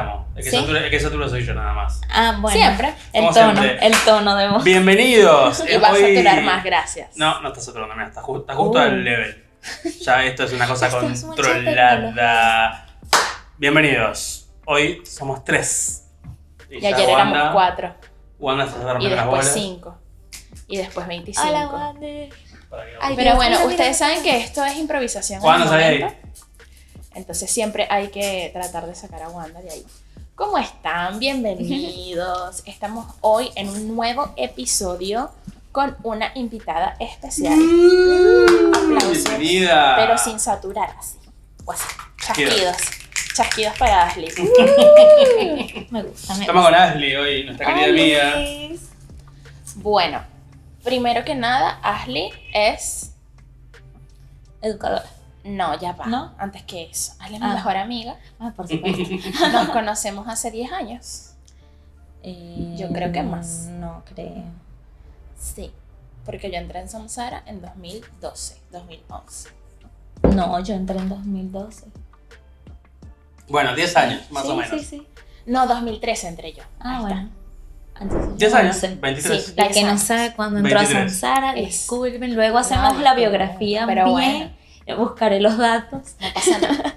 estamos. ¿Sí? El que satura soy yo nada más. Ah, bueno. Siempre. Como siempre. El tono de voz. Bienvenidos. Y va a Hoy- saturar más, gracias. No está saturando, mira, está justo al level. Ya esto es una cosa Esto es mucha controlada. Bienvenidos. Hoy somos 3. Y ayer éramos 4. Wanda se está Y rompiendo las después bolas. 5. Y después 25. Hola, Wander. Para que- Ay, Pero Dios, bueno, mira, ustedes mira. saben que esto es improvisación. Wanda, en el sale ahí. momento. Entonces siempre hay que tratar de sacar a Wanda de ahí. ¿Cómo están? Bienvenidos. Estamos hoy en un nuevo episodio con una invitada especial. Aplausos. Bienvenida. Pero sin saturar así. O así. Chasquidos. Chasquidos para Ashley. Me gusta, me Estamos con Ashley hoy, nuestra querida amiga. Bueno, primero que nada, Ashley es... Educadora. No, ya va. ¿No? Antes que eso. Ashley es mi Ah. mejor amiga. Ah, por supuesto. Nos conocemos hace 10 años. Yo creo que más. No creo. Sí. Porque yo entré en Samsara en 2012, 2011. No, yo entré en 2012. Bueno, 10 años, más sí, o menos. Sí, sí. No, 2013 entré yo. Ah, Ahí bueno. Entonces, 10 años, 11. 23. Sí. La 10 que no años. sabe cuándo entró 23. a Samsara, Es- disculpen. Luego hacemos No, la disculpen, biografía pero bien. Buscaré los datos. No pasa nada.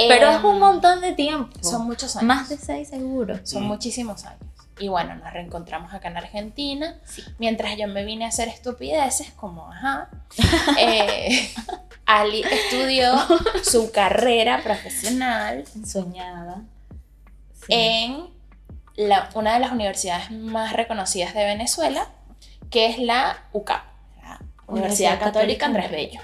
Pero es un montón de tiempo. Son muchos años. Más de 6 seguro. Son muchísimos años. Y bueno, nos reencontramos acá en Argentina. Sí. Mientras yo me vine a hacer estupideces como, Ali estudió su carrera profesional Soñada. Sí. en una de las universidades más reconocidas de Venezuela, que es la UCAP, la Universidad Católica Andrés Bello,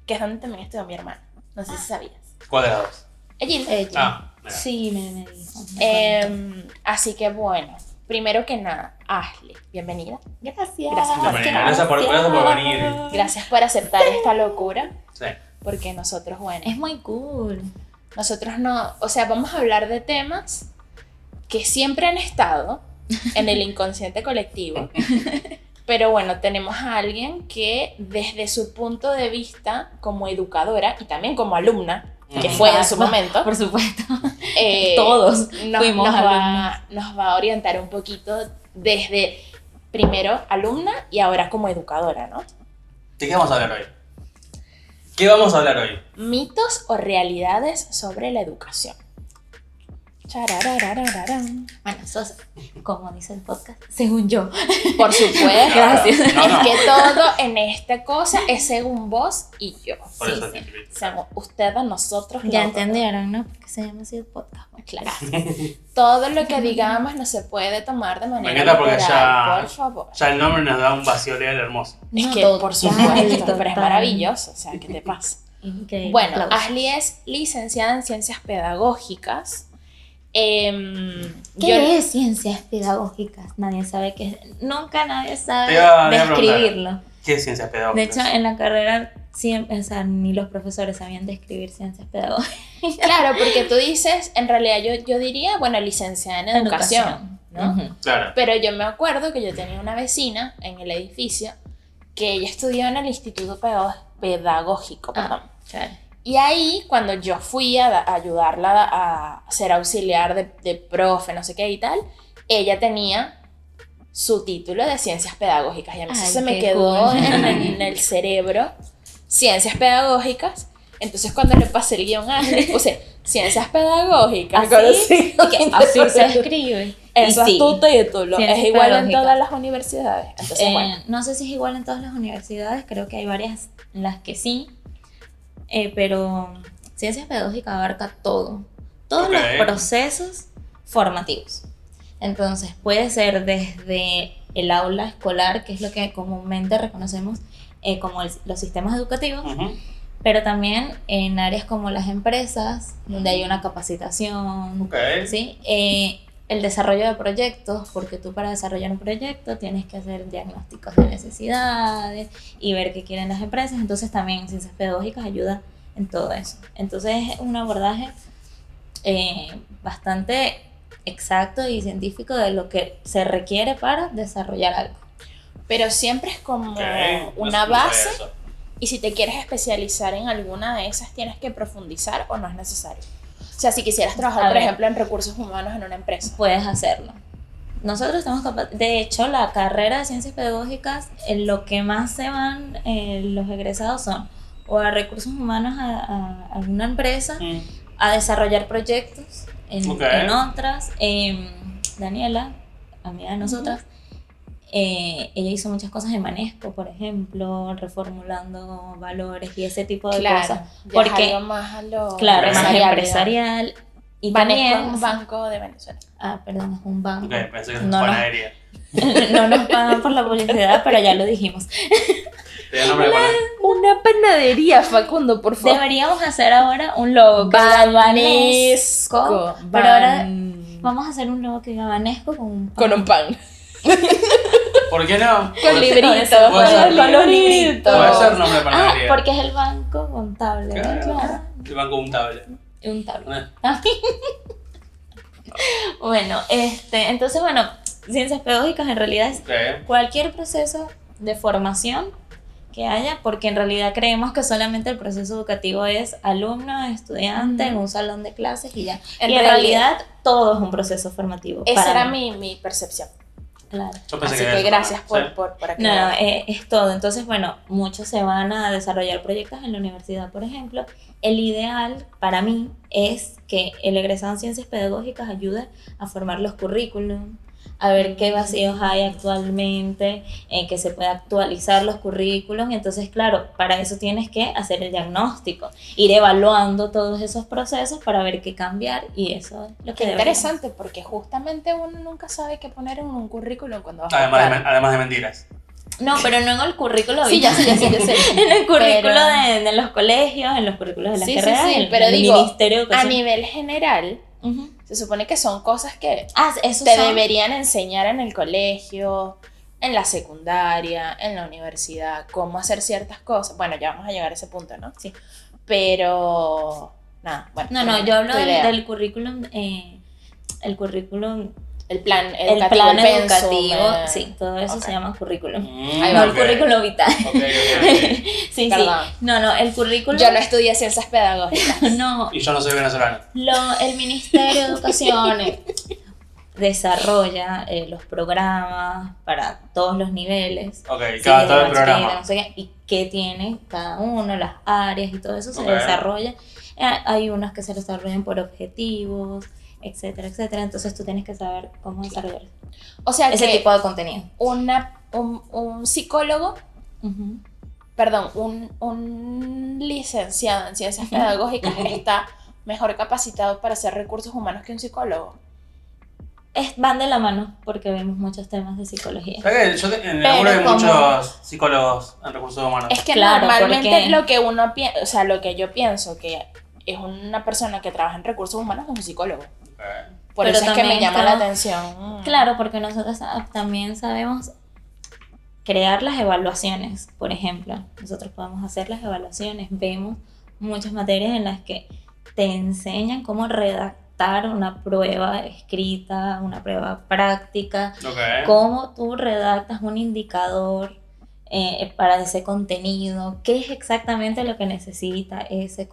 que es donde también estudió mi hermana. No sé si sabías. ¿Cuál de las dos? Ella. Ah, mira. Sí, me dijo. Así que bueno, primero que nada, Ashley, bienvenida. Gracias. Bienvenida. Gracias por venir. Gracias por aceptar esta locura, Sí. porque nosotros, bueno, Es muy cool. nosotros no, o sea, vamos a hablar de temas que siempre han estado en el inconsciente colectivo, pero bueno, tenemos a alguien que desde su punto de vista como educadora y también como alumna, que fue en su momento, Por supuesto. eh, Todos fuimos nos alumnos. nos va a orientar un poquito desde primero alumna y ahora como educadora, ¿no? ¿De qué vamos a hablar hoy? ¿Qué vamos a hablar hoy? Mitos o realidades sobre la educación. Charararararán. Bueno, eso es, como dice el podcast, según yo. Por supuesto. Gracias. No, no. Es que todo en esta cosa es según vos y yo. Por Sí, eso sí. te invito. Según ustedes, nosotros. Ya nosotros. entendieron, ¿no? Porque se llama así el podcast. Bueno, Claro. Todo lo que digamos no se puede tomar de manera encanta porque literal, por favor. Ya el nombre nos da un vacío legal hermoso. Es No, que, total, por supuesto, pero es total. maravilloso. O sea, ¿qué te pasa? Increíble. Bueno, Aplausos. Ashley es licenciada en Ciencias Pedagógicas. ¿Qué es ciencias pedagógicas? Nadie sabe qué es. Nunca nadie sabe Te iba a describirlo. ¿Qué es ciencias De pedagógicas? hecho, en la carrera siempre, o sea, ni los profesores sabían describir ciencias pedagógicas. Claro, porque tú dices, en realidad yo diría, bueno, licenciada en educación, ¿no? Ujú. Claro. Pero yo me acuerdo que yo tenía una vecina en el edificio que ella estudió en el Instituto Pedagógico, perdón. Claro. Y ahí, cuando yo fui a ayudarla a ser auxiliar de profe, no sé qué y tal, ella tenía su título de Ciencias Pedagógicas. Y a mí eso Ay, se me qué quedó cool. en el cerebro, Ciencias Pedagógicas. Entonces, cuando le pasé el guión a Ashley, puse Ciencias Pedagógicas. Así, así se escribe. Eso Y es tu título. Ciencias Es igual en Pedagógicas. todas las universidades. Entonces, bueno. No sé si es igual en todas las universidades, creo que hay varias en las que sí, pero ciencias pedagógicas abarca todo, todos Ok. los procesos formativos. Entonces puede ser desde el aula escolar, que es lo que comúnmente reconocemos como los sistemas educativos, Ujú. pero también en áreas como las empresas, donde hay una capacitación, Ok. ¿sí? El desarrollo de proyectos, porque tú para desarrollar un proyecto tienes que hacer diagnósticos de necesidades y ver qué quieren las empresas, entonces también ciencias pedagógicas ayuda en todo eso. Entonces es un abordaje bastante exacto y científico de lo que se requiere para desarrollar algo. Pero siempre es como Ok. una No sabía base. eso. Y si te quieres especializar en alguna de esas, tienes que profundizar o no es necesario. O sea, si quisieras trabajar, A por ver. ejemplo, en recursos humanos en una empresa. puedes hacerlo. Nosotros estamos capaces, de hecho, la carrera de ciencias pedagógicas, en lo que más se van los egresados son o a recursos humanos a alguna empresa, a desarrollar proyectos Ok. en otras. Daniela, amiga de nosotras, ella hizo muchas cosas en Manesco, por ejemplo, reformulando valores y ese tipo de Claro, cosas. ya Porque, es algo más a lo claro, más empresarial, empresarial. Y Banesco también, es un banco de Venezuela. perdón, es un banco. Ok, pensé que es No, no. panadería. No nos pagan por la publicidad, pero ya lo dijimos. Tiene nombre de panadería. Una panadería, Facundo, por favor. Deberíamos hacer ahora un logo que diga Banesco, pero ahora vamos a hacer un logo que diga Banesco con un pan. Con un pan. ¿Por qué no? Con libritos. Puede ser. Con los libritos. Puede ser nombre de panadería. Porque es el banco contable. ¿no? Claro. Claro. El banco untable. Un tablet. Bueno, entonces, bueno, ciencias pedagógicas en realidad es Ok. cualquier proceso de formación que haya, porque en realidad creemos que solamente el proceso educativo es alumno, estudiante, en un salón de clases y ya. En Y en realidad, realidad todo es un proceso formativo. esa para era mí. mi percepción. Claro. Yo pensé Así que que eso, gracias ¿sí? por No, aclarar. es todo. Entonces, bueno, muchos se van a desarrollar proyectos en la universidad, por ejemplo. El ideal para mí es que el egresado en ciencias pedagógicas ayude a formar los currículum, a ver qué vacíos hay actualmente, que se pueda actualizar los currículums. Entonces, claro, para eso tienes que hacer el diagnóstico, ir evaluando todos esos procesos para ver qué cambiar, y eso es lo que Qué deberíamos. interesante, porque justamente uno nunca sabe qué poner en un currículum cuando vas a buscar. Además de mentiras. No, pero no en el currículo. Sí, ya sé. En el currículo Pero- de los colegios, en los currículos de las Sí, sí, carreras, sí, en pero el digo, Ministerio de A Educación. nivel general, Ujú. se supone que son cosas que Esos te son- deberían enseñar en el colegio, en la secundaria, en la universidad, cómo hacer ciertas cosas. Bueno, ya vamos a llegar a ese punto, ¿no? Sí. Pero, nada, bueno. No, yo hablo tu idea. del currículum, el plan educativo, el plan el pensum, educativo, sí, todo eso ok. se llama currículum. Ahí No va. el currículum vital. Ok. Sí, Perdón. sí. No, el currículum. Yo no estudié ciencias pedagógicas. No, Y yo no soy venezolano. el Ministerio de Educación desarrolla los programas para todos los niveles. Ok, Sí, cada de todo el bachiller, programa. no sé qué, y qué tiene cada uno, las áreas y todo eso se Ok. desarrolla. Hay unos que se desarrollan por objetivos, etcétera, etcétera. Entonces tú tienes que saber cómo desarrollar O sea ese que tipo de contenido. un psicólogo, Ujú. perdón, un licenciado en ciencias pedagógicas está mejor capacitado para hacer recursos humanos que un psicólogo. Van de la mano porque vemos muchos temas de psicología. ¿Sabes que en el Pero laburo hay como- muchos psicólogos en recursos humanos? Es que Claro, normalmente porque- lo que uno piensa, o sea, lo que yo pienso que es una persona que trabaja en recursos humanos es un psicólogo. Ok. Por Pero eso es que me también llama la está- atención. Claro, porque nosotros también sabemos crear las evaluaciones, por ejemplo. Nosotros podemos hacer las evaluaciones, vemos muchas materias en las que te enseñan cómo redactar una prueba escrita, una prueba práctica, Ok. cómo tú redactas un indicador para ese contenido, qué es exactamente lo que necesita ese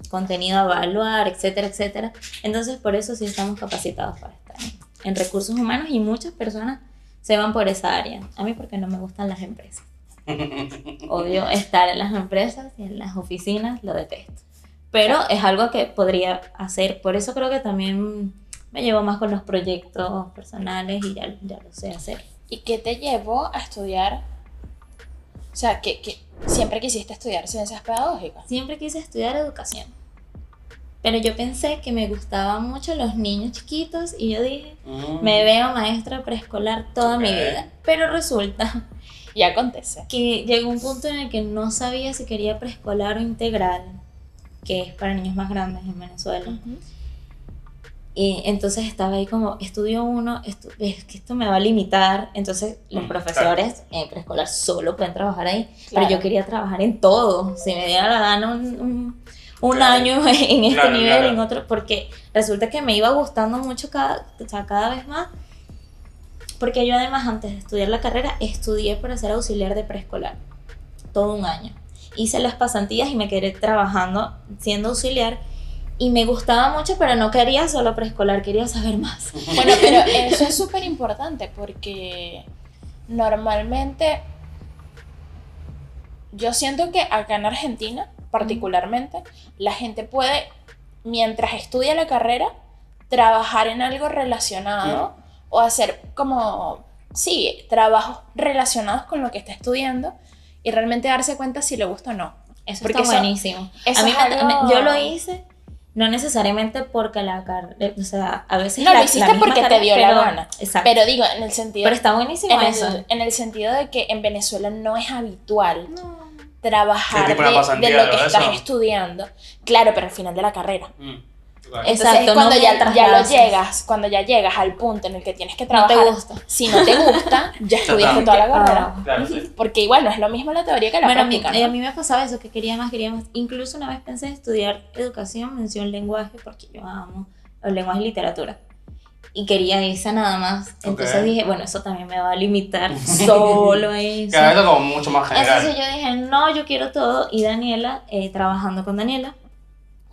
contenido a evaluar, etcétera, etcétera. Entonces, por eso sí estamos capacitados para estar en recursos humanos, y muchas personas se van por esa área. A mí porque no me gustan las empresas. Odio estar en las empresas y en las oficinas, lo detesto. Pero es algo que podría hacer, por eso creo que también me llevo más con los proyectos personales y ya lo sé hacer. ¿Y qué te llevó a estudiar? O sea, que siempre quisiste estudiar ciencias pedagógicas. Siempre quise estudiar educación, pero yo pensé que me gustaban mucho los niños chiquitos y yo dije, me veo maestra preescolar toda mi Ok. vida. Pero resulta Y acontece. que llegó un punto en el que no sabía si quería preescolar o integral, que es para niños más grandes en Venezuela. Y entonces estaba ahí como, estudio uno, es que esto me va a limitar. Entonces los profesores en preescolar solo pueden trabajar ahí, Claro. pero yo quería trabajar en todo. Si me diera la gana un Claro. año en este Claro, nivel, claro. en otro, porque resulta que me iba gustando mucho cada vez más. Porque yo además, antes de estudiar la carrera, estudié para ser auxiliar de preescolar todo un año. Hice las pasantías y me quedé trabajando siendo auxiliar, Y me gustaba mucho, pero no quería solo preescolar, quería saber más. Bueno, pero eso es súper importante porque normalmente yo siento que acá en Argentina, particularmente, la gente puede, mientras estudia la carrera, trabajar en algo relacionado o hacer como, sí, trabajos relacionados con lo que está estudiando y realmente darse cuenta si le gusta o no. Eso Porque está buenísimo. eso A mí es algo- yo lo hice, no necesariamente porque la carrera, o sea, a veces No, la lo hiciste misma porque te carrera, dio la pero- gana. Exacto. Pero digo, en el sentido... Pero está buenísimo en eso. en el sentido de que en Venezuela no es habitual No. trabajar Sí, tipo una de pasantía lo que o estás eso. estudiando. Claro, pero al final de la carrera. Claro. Entonces Exacto, es cuando no mientras ya la lo haces. llegas, cuando ya llegas al punto en el que tienes que No te trabajar. gusta. Si no te gusta, ya estudiaste está. toda la carrera. Claro, sí. Porque igual no es lo mismo la teoría que la Bueno, práctica, a ¿no? mí me pasaba eso, que quería más, quería más. Incluso una vez pensé en estudiar educación, mención lenguaje, porque yo amo los lenguajes y literatura. Y quería esa nada más. Entonces Ok. dije, bueno, eso también me va a limitar solo a eso. Claro, esto como mucho más general. Entonces yo dije, no, yo quiero todo. Y Daniela, trabajando con Daniela,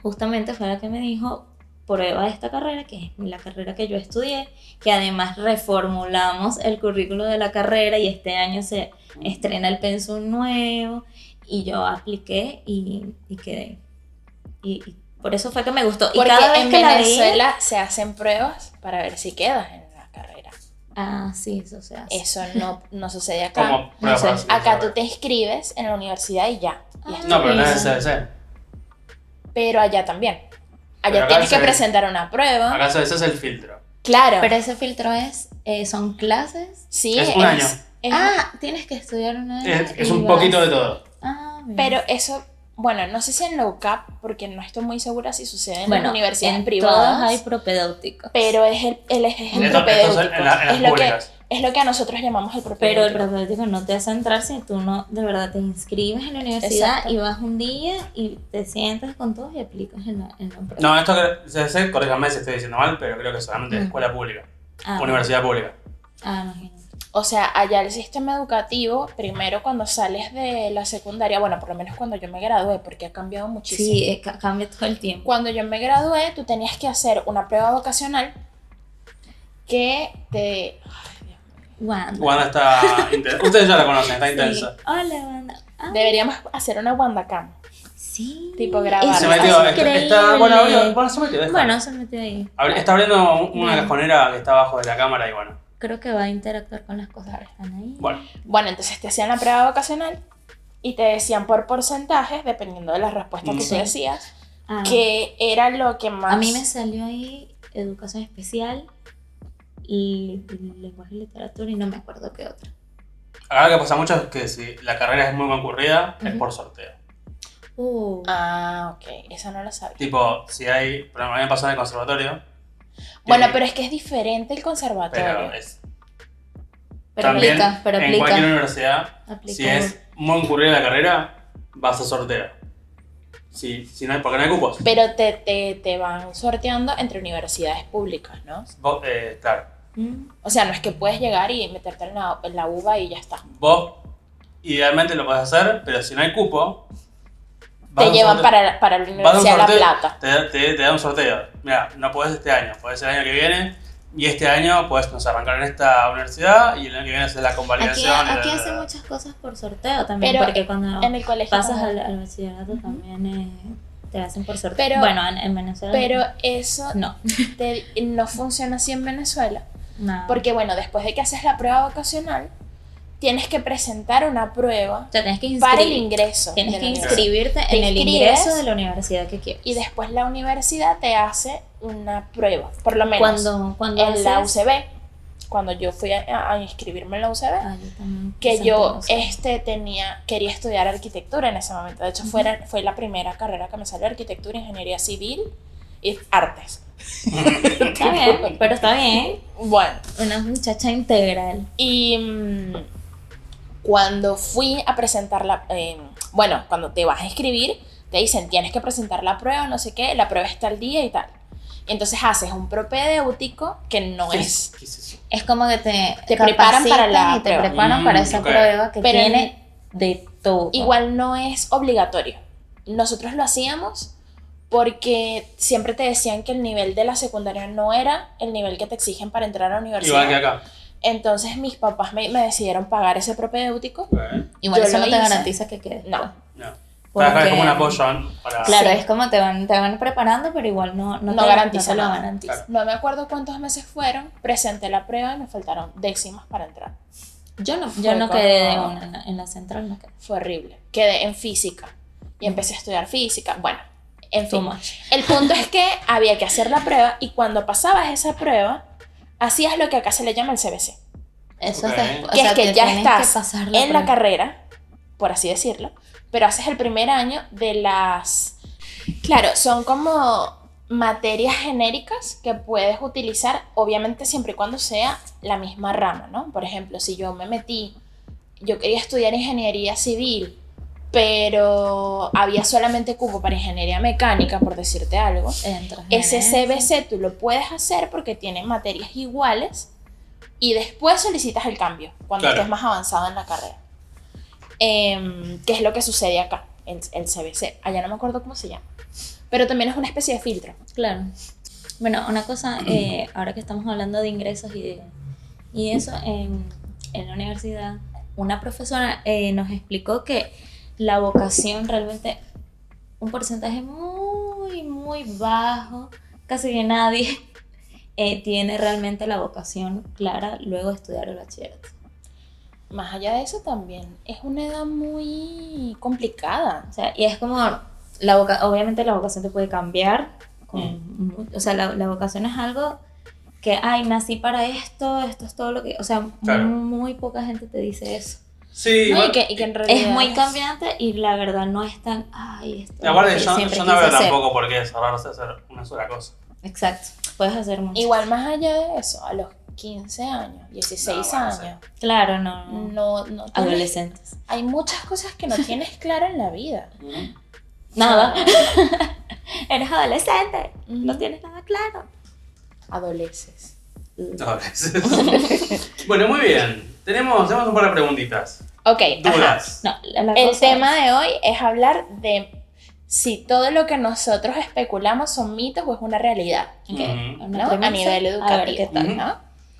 justamente fue la que me dijo, prueba esta carrera, que es la carrera que yo estudié, que además reformulamos el currículo de la carrera y este año se estrena el pensum nuevo. Y yo apliqué y quedé. Y por eso fue que me gustó. Y Porque cada vez en que la veía... Venezuela se hacen pruebas para ver si quedas en la carrera. Ah, sí, eso se hace. Eso no sucede acá. Como prueba sé. para sí, Acá saber. tú te inscribes en la universidad y ya. Y Ah. es No, pero no es Eso. el CBC. Pero allá también. Pero Allá acá tienes que se- presentar una prueba. Acá CBC es el filtro. Claro. Pero ese filtro es, son clases. Sí, Es un año. Tienes que estudiar una vez. Es y un vas. poquito de todo. Mira. pero eso, bueno, no sé si en low cap, porque no estoy muy segura si sucede en bueno, las universidades en privadas. todas hay propedéuticos. Pero es el Entonces, propedéutico. en las es, lo que, públicas. es lo que a nosotros llamamos el Pero propedéutico. el propedéutico no te hace entrar si tú no de verdad te inscribes en la universidad. Exacto. Y vas un día y te sientas con todos y aplicas en la prueba. No, esto que CBC, corríjame si estoy diciendo mal, pero creo que solamente es escuela pública. Universidad pública. Imagínate. O sea, allá el sistema educativo, primero cuando sales de la secundaria, bueno, por lo menos cuando yo me gradué, porque ha cambiado muchísimo. Sí, cambia todo el tiempo. Cuando yo me gradué, tú tenías que hacer una prueba vocacional que te... Wanda. Wanda está intensa. Ustedes ya la conocen, está Sí. intensa. Hola, Wanda. Deberíamos hacer una WandaCam. Sí. Tipo grabar. Eso Se Vale, metió, es increíble. está, bueno, se metió, déjalo. Bueno, se metió ahí. Está abriendo una Bien. cajonera que está abajo de la cámara y bueno. Creo que va a interactuar con las cosas que están ahí. Bueno, Bueno, entonces te hacían la prueba vocacional y te decían por porcentajes, dependiendo de las respuestas que Sí. tú decías, Ah, que era lo que más... a mí me salió ahí educación especial y lenguaje y literatura y no me acuerdo qué otra. acá lo que pasa mucho es que si la carrera es muy concurrida, es Ujú. por sorteo. Ah, ok, eso no lo sabía. Tipo, si hay, por ejemplo, a mí me pasó en el conservatorio. Bueno, que- pero es que es diferente el conservatorio. pero es Pero también aplica, pero en aplica. cualquier universidad, Aplica. si es muy concurrida la carrera, vas a sorteo. Si no hay, porque no hay cupos. Pero te van sorteando entre universidades públicas, ¿no? Claro, Mm. O sea, no es que puedes llegar y meterte en la UBA y ya está. vos idealmente lo podés hacer, pero si no hay cupo, vas Te a un llevan sorteo. para la Vas a un Universidad de La sorteo, Plata. te da un sorteo. Mira, no podés este año, podés el año que viene. Y este año podés, no sé, arrancar en esta universidad y el año que viene hacer la Aquí, convalidación. aquí hacen muchas cosas por sorteo también, Pero porque cuando En el colegio pasas también. al bachillerato también te hacen por sorteo. Pero- bueno, en Venezuela Pero eso no. no funciona así en Venezuela. No. Porque bueno, después de que haces la prueba vocacional, tienes que presentar una prueba O sea, tienes que para el inscribir. ingreso. Tienes de que la universidad. inscribirte Te en el inscribes ingreso de la universidad que quieres. Y después la universidad te hace una prueba, por lo menos cuando en la haces- UCB, cuando yo fui a inscribirme en la UCB, Ah, yo también que presenté yo los dos. quería estudiar arquitectura en ese momento. De hecho, fue la primera carrera que me salió: arquitectura, ingeniería civil y artes. Está bien, pero está bien. Bueno, Una muchacha integral. y cuando fui a presentar bueno, cuando te vas a inscribir, te dicen, tienes que presentar la prueba, no sé qué, la prueba está al día y tal. Entonces haces un propedéutico que no ¿Qué es... es eso? Es como que te preparan para capacitan la y te prueba. preparan para esa Ok. prueba que Pero tiene de todo. Igual no es obligatorio. Nosotros lo hacíamos porque siempre te decían que el nivel de la secundaria no era el nivel que te exigen para entrar a la universidad. Igual que acá. Entonces mis papás me decidieron pagar ese propedéutico. Igual Yo eso lo no te hice. garantiza que quedes. No. No. Porque- Acá es como un apoyo para... Claro, Sí. es como te van preparando, pero igual no No te garantiza no te lo nada. garantiza. Claro. No me acuerdo cuántos meses fueron, presenté la prueba y me faltaron décimas para entrar. Yo no Fue quedé de como- una en la central, no quedé. Fue horrible. Quedé en física y empecé a estudiar física. Bueno, en Too fin. much. El punto es que había que hacer la prueba y cuando pasabas esa prueba, hacías lo que acá se le llama el CBC. Eso Ok. es, o Que es sea, que te ya tienes estás que pasar en la prueba. carrera, por así decirlo, pero haces el primer año de las... Claro, son como materias genéricas que puedes utilizar, obviamente siempre y cuando sea la misma rama, ¿no? Por ejemplo, si yo quería estudiar ingeniería civil, pero había solamente cupo para ingeniería mecánica, por decirte algo, Entras en ese eso. CBC tú lo puedes hacer porque tiene materias iguales y después solicitas el cambio cuando Claro. estés más avanzado en la carrera. ¿Qué es lo que sucede acá? El CBC. Allá no me acuerdo cómo se llama. Pero también es una especie de filtro. Claro. Bueno, una cosa, ahora que estamos hablando de ingresos y eso, en la universidad, una profesora nos explicó que la vocación realmente, un porcentaje muy, muy bajo, casi que nadie tiene realmente la vocación clara luego de estudiar el bachillerato. Más allá de eso también, es una edad muy complicada. O sea, y es como, obviamente la vocación te puede cambiar, o sea, la vocación es algo que, ay, nací para esto es todo lo que, o sea, Claro. muy poca gente te dice eso. Sí, ¿No? igual- Y que en realidad Es muy cambiante y la verdad no es tan, ay, esto y aparte es lo que siempre yo no quise veo hacer. tampoco por qué cerrarse a hacer una sola cosa. Exacto, puedes hacer mucho. Igual más allá de eso, a los 15 años, 16 No, bueno, años, Claro, no. no tienes- Adolescentes. hay muchas cosas que no tienes claro en la vida. Nada. Eres adolescente, Ujú. no tienes nada claro. Adoleces. No, bueno, muy bien. Tenemos un par de preguntitas. Ok, ajá. Dudas. No, la El cosa tema es- de hoy es hablar de si todo lo que nosotros especulamos son mitos o es una realidad, Ok, Ujú. una ¿no? A premisa, nivel a ver qué educativo, tal. Ujú. ¿no?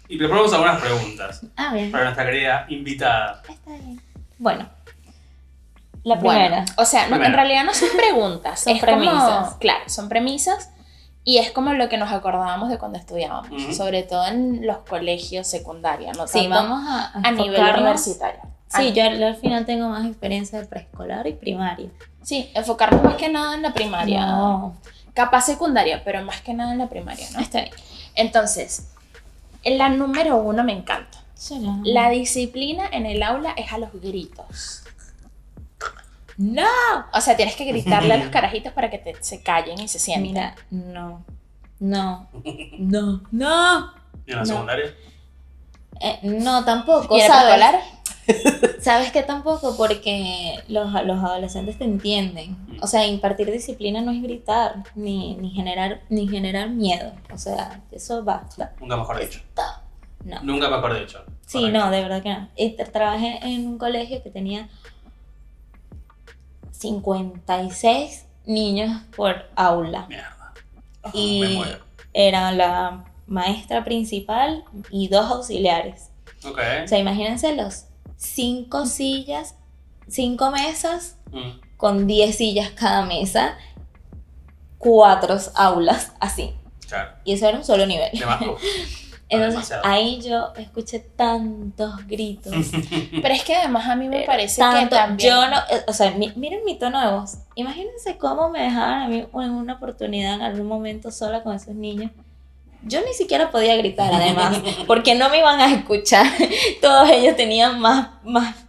Y preparamos algunas preguntas Ah, bien. para nuestra querida invitada. Está bien. Bueno, la Bueno, primera. o sea, no, en Primera. realidad no son preguntas, Son es premisas. como, claro, son premisas y es como lo que nos acordábamos de cuando estudiábamos, Ujú. sobre todo en los colegios secundarios, no Sí, tanto vamos a nivel enfocarnos- universitario. Sí, yo al final tengo más experiencia de preescolar y primaria. Sí, enfocarnos más que nada en la primaria. No, Capaz secundaria, pero más que nada en la primaria, ¿no? está bien. Entonces, la número 1 me encanta. Será. La disciplina en el aula es a los gritos. No. O sea, tienes que gritarle a los carajitos para que se callen y se sienten. Mira, no. No. No. No. ¿Y en la No. secundaria? No, tampoco. ¿Y en el ¿Sabes? preescolar? ¿Sabes qué tampoco? Porque los adolescentes te entienden. O sea, impartir disciplina no es gritar, ni generar miedo. O sea, eso basta. Nunca mejor dicho. No. Nunca mejor dicho. Sí, Correcto. no, de verdad que no. Trabajé en un colegio que tenía 56 niños por aula. Mierda. Me Y muero. era la maestra principal y 2 auxiliares. Ok. O sea, imagínense los 5 sillas, 5 mesas Mm. con 10 sillas cada mesa, 4 aulas, así. Claro. Y eso era un solo nivel. Uf. Entonces demasiado. ahí yo escuché tantos gritos. Pero es que además a mí me parece que Tanto, también... yo no, o sea, miren mi tono de voz. Imagínense cómo me dejaban a mí en una oportunidad, en algún momento sola con esos niños. Yo ni siquiera podía gritar, además, porque no me iban a escuchar. Todos ellos tenían más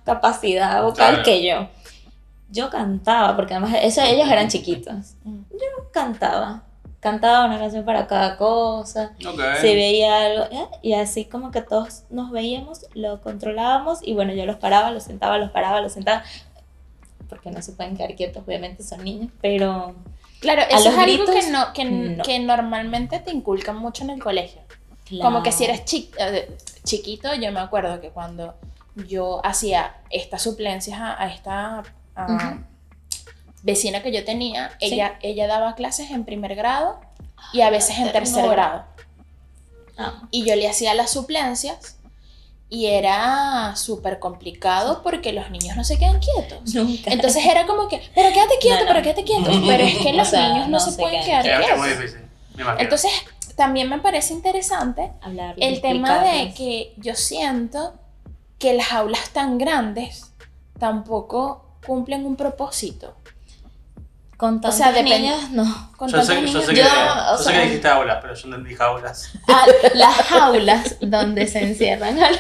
capacidad vocal Claro. que yo. Yo cantaba, porque además ellos eran chiquitos. Mm. Yo cantaba una canción para cada cosa. Ok. Se veía algo, y así como que todos nos veíamos, lo controlábamos, y bueno, yo los paraba, los sentaba, porque no se pueden quedar quietos, obviamente son niños, pero Claro, a eso los es algo gritos, que no. normalmente te inculcan mucho en el colegio. Como que si eres chiquito, yo me acuerdo que cuando yo hacía estas suplencias a Ujú. vecina que yo tenía, Sí. ella daba clases en primer grado y a veces en tercer grado. Ah, Y yo le hacía las suplencias y era súper complicado porque los niños no se quedan quietos. nunca. Entonces era como que, pero quédate quieto, No, no. pero quédate quieto. Pero es que O los sea, niños no no se se pueden quedan quedar Es muy quietos. difícil, me imagino. Entonces también me parece interesante Hablar, el tema de explicarles. que yo siento que las aulas tan grandes tampoco cumplen un propósito. Con tantos sea, depende- niños, no. Con Yo tantos sé, yo niños. sé que, yo, yo o sé sea- que dijiste aulas, pero yo no entendí jaulas. Ah, las jaulas donde se encierran a los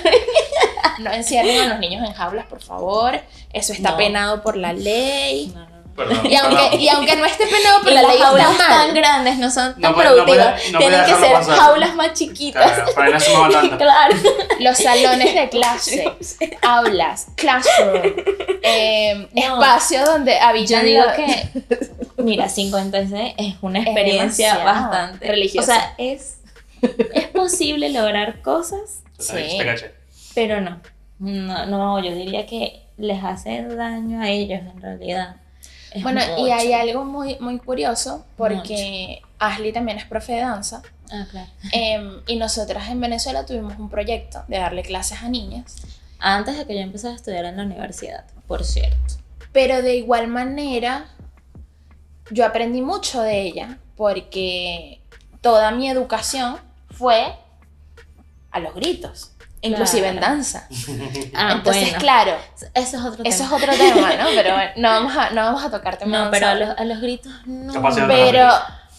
No encierren a los niños en jaulas, por favor. Eso está No. penado por la ley. No, no, no. Perdón. Y aunque no esté penado por Y la las ley, jaulas está tan mal. grandes no son tan No puede- productivas. no puede Tienen que dejarlo ser pasar. jaulas más chiquitas. Claro, para que no se muevan tanto. Claro. Los salones de clase, aulas, classroom, espacio donde Yo habitan digo los- que, mira, 56 es una experiencia demasiado bastante religiosa. O sea, es posible lograr cosas, Sí. Te caché. pero no. No, yo diría que les hace daño a ellos en realidad. Es Bueno, y mucho. hay algo muy, muy curioso porque Ashley también es profe de danza. Ah, claro. Y nosotras en Venezuela tuvimos un proyecto de darle clases a niñas. Antes de que yo empezara a estudiar en la universidad, por cierto. Pero de igual manera, yo aprendí mucho de ella porque toda mi educación fue a los gritos, inclusive en Claro. danza. Ah, Entonces, bueno, claro, eso es otro tema. eso es otro tema, ¿no? Pero bueno, no vamos a tocar temas No, pero a danza. los gritos no. Capacidad Pero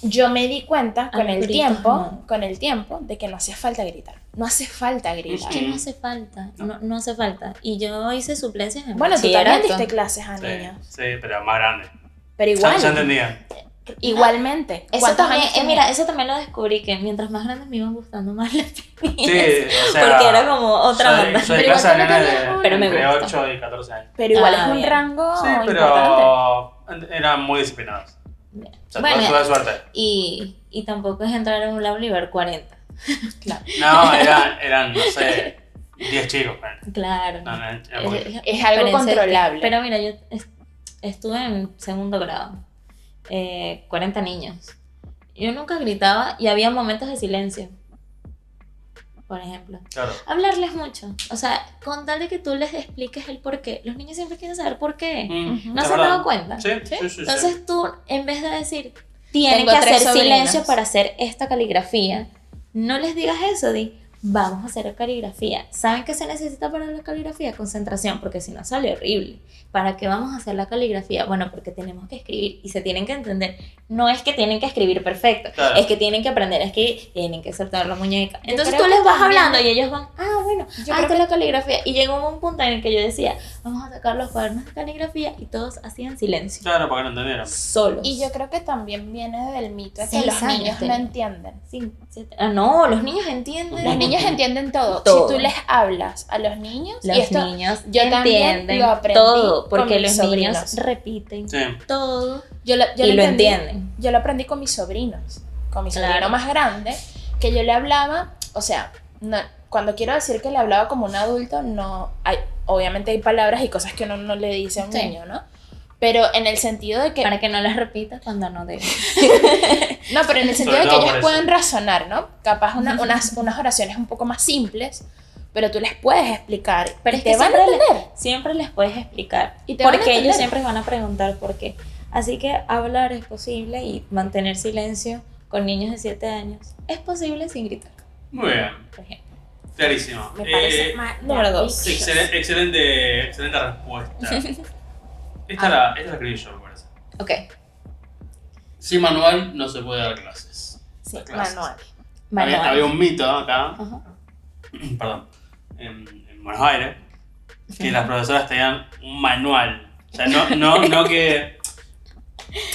yo me di cuenta A con los el gritos, tiempo, no. con el tiempo, de que no hacía falta gritar. No hace falta gritar. Es que no hace falta, no hace falta. Y yo hice suplencias en Bueno, tú también bachillerato. diste clases a Sí, niños. sí, pero más grande. Pero Ya, igual, ya entendía. igualmente. Eso ¿Cuántos también, años tenías? mira, eso también lo descubrí, que mientras más grandes me iban gustando más las pequeñas. Sí, o sea. Porque era como otra onda. Soy de Pero clase de igual tú no nene tenías de Pero me entre gusta. 8 y 14 años. Pero igual Ah, es un bien. rango Sí, importante. pero eran muy disciplinados. Bien. O sea, Bueno, tuve suerte. y tampoco es entrar en un aula y ver 40. Claro. No, eran, no sé, 10 chicos. bueno. Claro. No, no, era muy- Es algo experiencia controlable. Pero mira, yo estuve en segundo grado, 40 niños. Yo nunca gritaba y había momentos de silencio, por ejemplo. Claro. Hablarles mucho, o sea, con tal de que tú les expliques el por qué. Los niños siempre quieren saber por qué. ¿No es se han verdad. dado cuenta? Sí, sí, sí. Entonces tú, en vez de decir, tienen Tengo que 3 hacer silencio sobrinos. para hacer esta caligrafía, no les digas eso, di, vamos a hacer caligrafía. ¿Saben qué se necesita para la caligrafía? Concentración, porque si no sale horrible. ¿Para qué vamos a hacer la caligrafía? Bueno, porque tenemos que escribir y se tienen que entender. No es que tienen que escribir perfecto, Claro. es que tienen que aprender, es que tienen que soltar la muñeca. Yo Entonces creo tú les que vas también- hablando y ellos van, bueno, Yo creo esta que- es la caligrafía. Y llegó un punto en el que yo decía, vamos a sacar los cuadernos de caligrafía y todos hacían silencio. Claro, porque no entendieron. Solos. Y yo creo que también viene del mito de que 6 los años niños no tenía. entienden. Sí, 7. No, los niños entienden. Los niños entienden todo. Todo. Si tú les hablas a los niños, Los y esto niños yo también entienden lo aprendí todo, con porque mis los sobrinos. niños repiten Sí. todo yo lo y lo entendí- entienden. Yo lo aprendí con mis sobrinos, con mi Claro. sobrino más grande, que yo le hablaba, o sea, cuando quiero decir que le hablaba como un adulto, no hay, obviamente hay palabras y cosas que uno no le dice a un Sí. niño, ¿no? Pero en el sentido de que Para que no las repitas cuando no deben. no, pero en el sentido Sobre de que todo ellos por eso. pueden razonar, ¿no? Capaz unas oraciones un poco más simples, pero tú les puedes explicar Pero y es te que van a siempre, entender. siempre les puedes explicar. Y te van a Porque ellos entender. siempre van a preguntar por qué. Así que hablar es posible y mantener silencio con niños de 7 años es posible sin gritar, Muy bien, por ejemplo. clarísimo. Me parece número 2. Excelente respuesta. Esta la escribí yo, me parece. Ok. Sin manual no se puede dar clases. Sí, Las clases. manual. Manual. Había un mito acá, Ajá. perdón, en Buenos Aires, que las profesoras tenían un manual. O sea, no que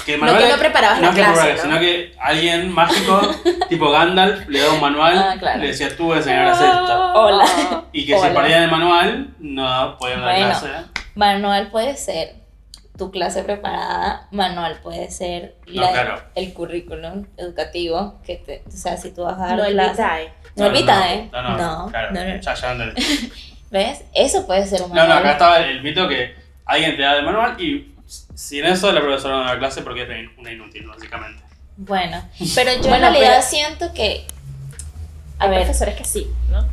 el No que no preparabas la que clase, preparabas, ¿no? sino que alguien mágico, tipo Gandalf, le daba un manual, Ah, claro. le decía, tú enseñarás esto. Hola. Y que si Hola. perdían el manual, no podían dar Bueno. clase. Manual puede ser tu clase preparada, manual puede ser No, claro. el currículum educativo, o sea, si tú vas a dar No el clase. vitae. No el vitae. No, claro. no. Ya entendí. ¿Ves? Eso puede ser un No, manual. acá estaba el mito que alguien te da el manual y sin eso la profesora no da clase porque es una inútil, básicamente. Bueno, pero yo en Bueno, realidad pero- siento que... A Hay ver, profesores que sí, ¿no?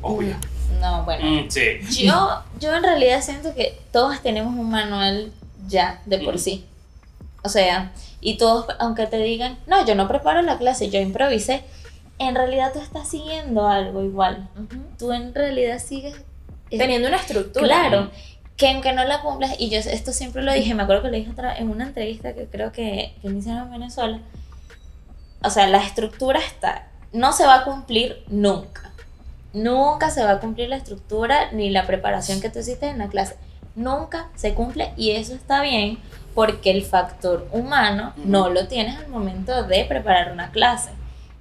Obvio. no, bueno. Sí. Yo en realidad siento que todos tenemos un manual ya de por sí. O sea, y todos, aunque te digan, no, yo no preparo la clase, yo improvisé, en realidad tú estás siguiendo algo igual. Tú en realidad sigues... Teniendo una estructura. Claro, que aunque no la cumplas, y yo esto siempre lo dije, me acuerdo que lo dije en una entrevista que creo que me hicieron en Venezuela, o sea, la estructura está, no se va a cumplir nunca. Nunca se va a cumplir la estructura ni la preparación que tú hiciste en la clase. Nunca se cumple y eso está bien porque el factor humano no lo tienes al momento de preparar una clase.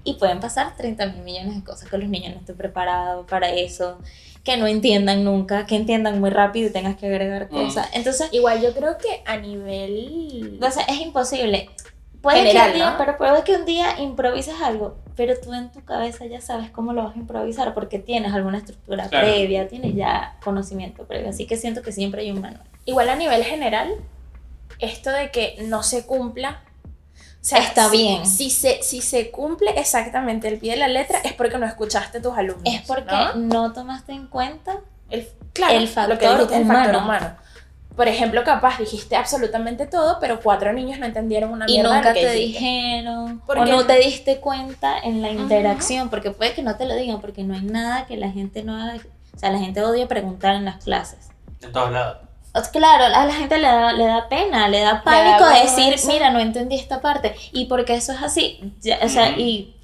Y pueden pasar 30.000 millones de cosas, que los niños no estén preparados para eso, que no entiendan nunca, que entiendan muy rápido y tengas que agregar cosas. Entonces, Igual yo creo que a nivel... es imposible. Puede General, que un día, ¿no? pero puede que un día improvises algo, pero tú en tu cabeza ya sabes cómo lo vas a improvisar porque tienes alguna estructura Claro. previa, tienes ya conocimiento previo. Así que siento que siempre hay un manual. Igual a nivel general, esto de que no se cumpla... O sea, Está bien. Si se cumple exactamente el pie de la letra, es porque no escuchaste a tus alumnos. Es porque ¿no? no tomaste en cuenta Claro, el factor lo que dijiste, el factor humano. humano. Por ejemplo, capaz dijiste absolutamente todo, pero 4 niños no entendieron una y mierda de nunca lo que te dijiste. dijeron ¿Por o qué? no te diste cuenta en la interacción, porque puede que no te lo digan, porque no hay nada que la gente no haga. O sea, la gente odia preguntar en las clases. En todos lados. Claro, a la gente le da pena, le da pánico decir, vergüenza. mira, no entendí esta parte. Y porque eso es así, o sea, Ujú. y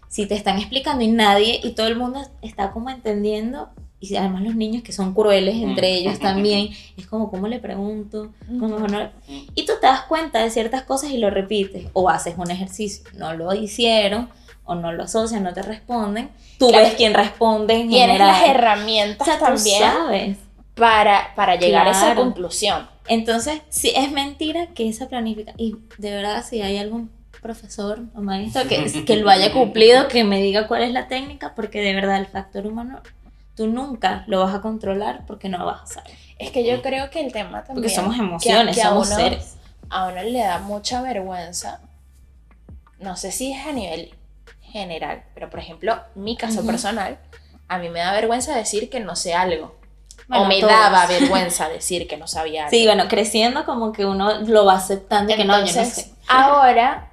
si te están explicando y nadie, y todo el mundo está como entendiendo, y si además los niños que son crueles entre ellos también, es como, ¿cómo le pregunto? ¿Cómo mejor no? Y tú te das cuenta de ciertas cosas y lo repites, o haces un ejercicio, no lo hicieron, o no lo asocian, no te responden, tú Claro. ves quién responde en Tienes general. las O herramientas sea, tú también sabes. para llegar a esa Claro. conclusión. Entonces, sí, es mentira que esa planificación, y de verdad, si hay algún profesor o maestro que lo haya cumplido, que me diga cuál es la técnica, porque de verdad el factor humano, tú nunca lo vas a controlar porque no lo vas a saber. Es que yo creo que el tema también... Porque somos emociones, que a somos uno- seres. A uno le da mucha vergüenza, no sé si es a nivel general, pero por ejemplo, mi caso Ujú. personal, a mí me da vergüenza decir que no sé algo. Bueno, o me todos. daba vergüenza decir que no sabía algo. Sí, bueno, creciendo como que uno lo va aceptando y que no, yo no Entonces, sé. ahora,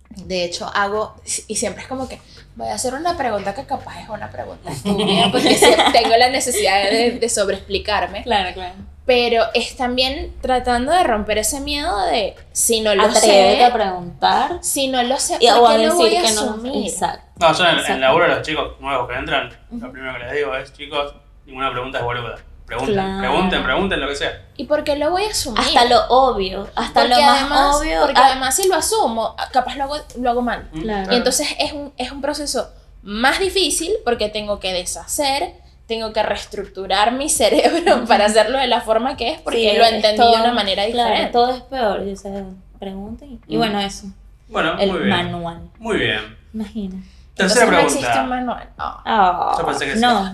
de hecho, hago, y siempre es como que voy a hacer una pregunta que capaz es una pregunta estúpida, porque siempre tengo la necesidad de sobreexplicarme, Claro, claro. pero es también tratando de romper ese miedo de si no lo Atrévete sé, a preguntar si no lo sé, y, o ¿por a qué lo decir voy a que no. asumir? Exacto. No, yo en Exacto. el laburo de los chicos nuevos que entran, lo primero que les digo es, chicos, ninguna pregunta es boluda. Pregunten, Claro. pregunten lo que sea. ¿Y por qué lo voy a asumir? Hasta lo obvio, hasta Porque lo más además, obvio. porque además si lo asumo, capaz lo hago mal. Claro. Y entonces es un proceso más difícil porque tengo que deshacer, tengo que reestructurar mi cerebro para hacerlo de la forma que es, porque Sí, lo es entendí todo- de una manera diferente. Claro, todo es peor, o sea, pregunten. Y bueno, eso, Bueno, el muy bien. manual, Muy bien. imagina. Tercera Entonces no existe pregunta. un manual. Oh. Ah, Yo pensé que sí. no.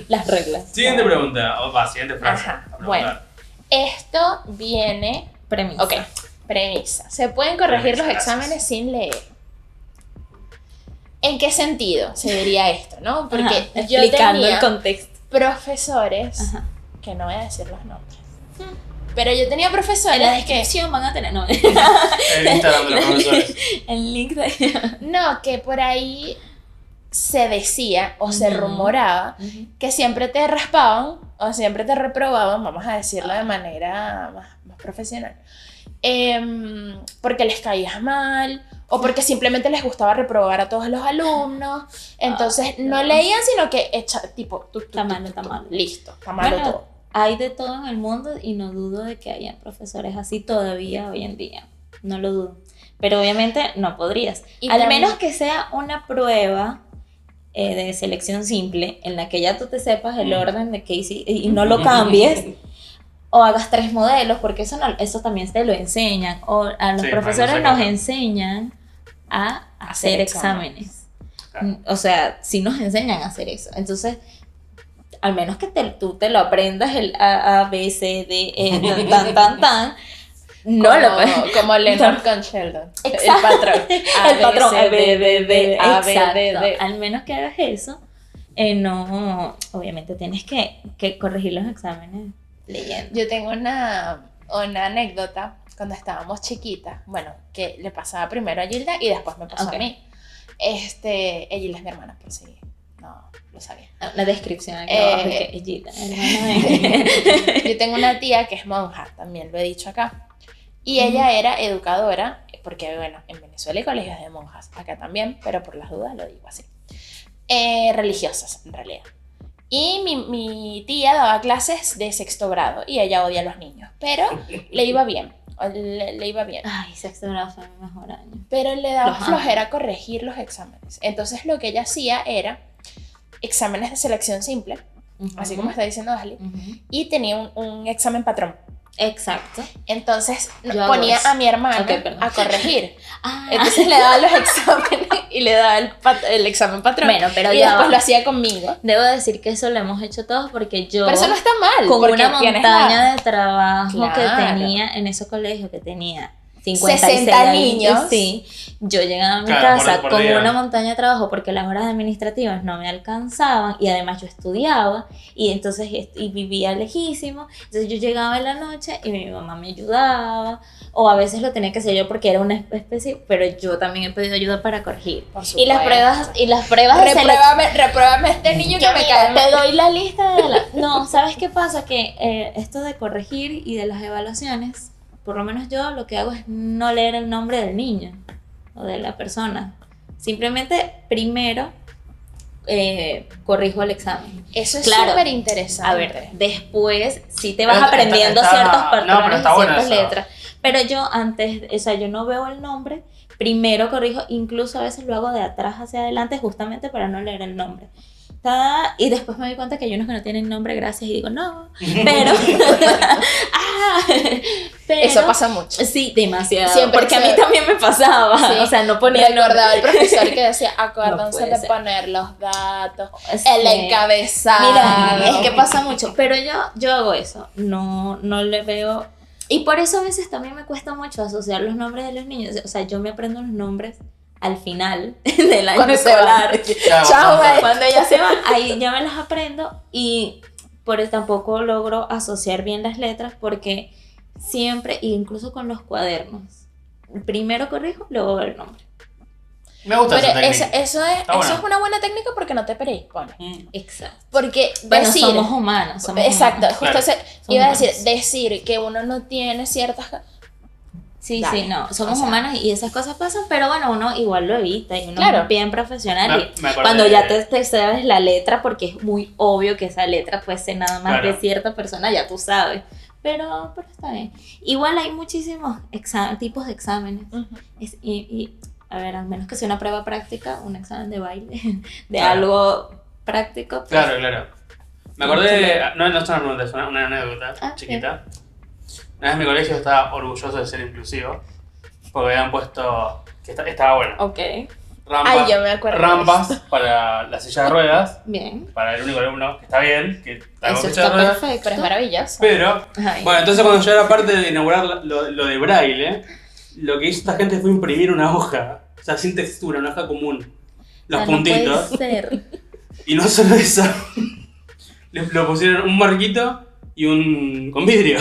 Las reglas. Siguiente pregunta. O va, siguiente frase. Ajá, a preguntar. bueno. Esto viene... Premisa. Ok, premisa. ¿Se pueden corregir Premisa, los gracias. exámenes sin leer? ¿En qué sentido se diría esto, no? Porque Ajá, yo explicando tenía el contexto. profesores, Ajá. que no voy a decir los nombres, pero yo tenía profesores En la que... descripción van a tener, no, El Instagram de los profesores. el link de... No, que por ahí se decía o se Ujú. rumoraba que siempre te raspaban o siempre te reprobaban, vamos a decirlo de manera más profesional, porque les caías mal o porque simplemente les gustaba reprobar a todos los alumnos. Entonces Ay, no Dios. leían, sino que tipo, Está malo, está malo. listo, está malo Bueno, todo. hay de todo en el mundo y no dudo de que haya profesores así todavía hoy en día. No lo dudo. Pero obviamente no podrías. Y Al también- menos que sea una prueba de selección simple en la que ya tú te sepas el orden de qué hiciste y no lo cambies. O hagas 3 modelos, porque eso también te lo enseñan. O a los Sí, profesores para que no nos se enseñan a hacer Hacer exámenes. Claro. O sea, sí nos enseñan a hacer eso. Entonces, al menos que tú te lo aprendas el A, B, C, D, E, tan, no como, lo puedes. como Leonard con Sheldon. Exacto. El patrón. El patrón A, B, D, D, A, B, exacto. D, D. Al menos que hagas eso, no, obviamente tienes que corregir los exámenes leyendo. Yo tengo una anécdota cuando estábamos chiquitas, bueno, que le pasaba primero a Gilda y después me pasó Ok. a mí. Gilda es mi hermana, por si no lo sabía. La descripción aquí abajo, que es Gita, hermana de... Yo tengo una tía que es monja, también lo he dicho acá. Y ella era educadora, porque bueno, en Venezuela hay colegios de monjas, acá también, pero por las dudas lo digo así. Religiosas, en realidad. Y mi tía daba clases de sexto grado y ella odia a los niños, pero le iba bien, le iba bien. Ay, sexto grado fue mi mejor año. Pero le daba Los amo. flojera corregir los exámenes. Entonces lo que ella hacía era exámenes de selección simple, así como está diciendo Ashley, Ujú. y tenía un examen patrón. Exacto. Entonces Yo hago ponía eso. a mi hermana Ok, perdón. a corregir. Ah, Entonces le daba los exámenes y le daba el examen patrón. Bueno, pero y ya después va. lo hacía conmigo. debo decir que eso lo hemos hecho todos porque yo... Pero eso no está mal. con porque una tienes montaña de trabajo que Claro. tenía en ese colegio, que tenía 56 60 niños. Sí, yo llegaba a mi Claro, casa por con día. una montaña de trabajo porque las horas administrativas no me alcanzaban y además yo estudiaba y entonces y vivía lejísimo. Entonces yo llegaba en la noche y mi mamá me ayudaba o a veces lo tenía que hacer yo porque era una especie, pero yo también he pedido ayuda para corregir. Por Y las supuesto. pruebas de selección. Repruébame este niño que Yo, me mira, cae te mal. doy la lista de la... No, ¿sabes qué pasa? Que esto de corregir y de las evaluaciones, por lo menos yo lo que hago es no leer el nombre del niño o de la persona. Simplemente primero corrijo el examen. Eso es Claro. súper interesante. A ver, después sí te vas Pero aprendiendo está- ciertos no, patrones pero está y bueno ciertas eso. letras. Pero yo antes, o sea, yo no veo el nombre, primero corrijo, incluso a veces lo hago de atrás hacia adelante justamente para no leer el nombre. Y después me doy cuenta que hay unos que no tienen nombre, gracias, y digo, no, pero... ah, pero Eso pasa mucho. sí, demasiado. Siempre porque a se- mí también me pasaba. Sí. O sea, no ponía el Recordaba el nombre. profesor que decía, No acuérdense puede de ser. poner los datos, Sí. el encabezado. Mira, es que pasa mucho, pero yo hago eso, no le veo, y por eso a veces también me cuesta mucho asociar los nombres de los niños, o sea, yo me aprendo los nombres al final del año Cuando se escolar, van. Claro, Chao, bastante. güey. cuando ya se van, ahí ya me las aprendo y por eso tampoco logro asociar bien las letras porque siempre, incluso con los cuadernos, primero corrijo, luego veo el nombre. Me gusta Pero esa eso, técnica. eso, es, Está eso bueno. es una buena técnica porque no te predispones. Exacto. Porque Bueno, decir, somos humanos. exacto, humanos. justo Claro. iba a Somos decir, humanos. decir que uno no tiene ciertas... Sí, Dale. sí, no, somos O sea, humanos y esas cosas pasan, pero bueno, uno igual lo evita y uno Claro. es bien profesional y Me acordé cuando de- ya te sabes la letra, porque es muy obvio que esa letra puede ser nada más Claro. de cierta persona, ya tú sabes, pero está bien. Igual hay muchísimos tipos de exámenes y, a ver, al menos que sea una prueba práctica, un examen de baile, de Claro. algo práctico. pues, Claro, claro. Me acordé, no es una pregunta, es una anécdota Ah, chiquita. Una vez en mi colegio estaba orgulloso de ser inclusivo, porque habían puesto, que estaba bueno, Ok, rampas, Ay, yo me acuerdo de rampas para la silla de ruedas, bien. para el único alumno, que está bien, que está con Eso silla de está ruedas, perfecto. Pero es maravilloso. pero, Ay. bueno, entonces cuando yo era parte de inaugurar lo de braille, lo que hizo esta gente fue imprimir una hoja, o sea, sin textura, una hoja común, los O sea, puntitos, No puede ser. y no solo eso, lo pusieron un marquito y un con vidrio.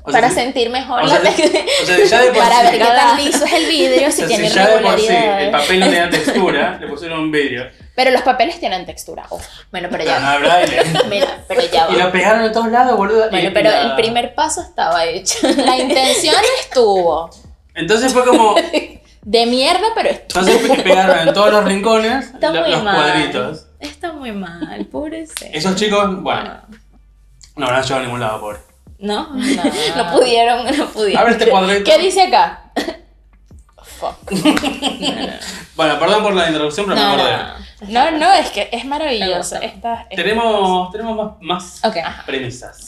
O sea, Para si- sentir mejor o la sea, textura. o sea, ya de por Para sí, ver qué tan liso es el vidrio, o si sea, tiene si ya de por sí el irregularidades. papel no tenía textura, le pusieron un vidrio. Pero los papeles tienen textura, ojo. Bueno, pero Pero ya. no de braille. Mira, pero ya va. Y lo pegaron de todos lados, boludo. Bueno, y pero la- el primer paso estaba hecho. La intención estuvo Entonces fue como. de mierda, pero estuvo. Entonces pegaron en todos los rincones Está muy los mal. cuadritos. Está muy mal, pobrecito. Esos chicos, bueno, no han llegado a ningún lado, pobre. ¿No? No. No pudieron, no pudieron. A ver este cuadrito. ¿Qué dice acá? Fuck. Bueno, perdón por la introducción, pero me acordé. No, es que es maravilloso. Me gusta. Tenemos más Ok. premisas.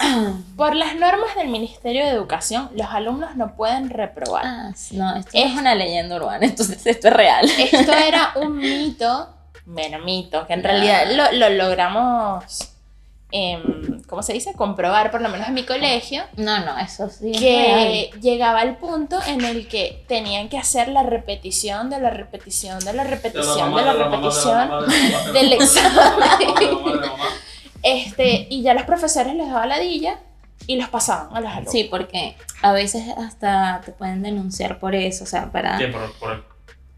Por las normas del Ministerio de Educación, los alumnos no pueden reprobar. Ah, no, esto es una leyenda urbana, entonces esto es real. Esto era un mito, bueno, mito, que en realidad lo logramos ¿cómo se dice? Comprobar, por lo menos en mi colegio, No, eso sí es que llegaba el punto en el que tenían que hacer la repetición de la repetición de la repetición de la repetición del examen. Y ya los profesores les daban ladilla y los pasaban a los alumnos. Sí, porque a veces hasta te pueden denunciar por eso, o sea, para... ¿Qué? ¿Por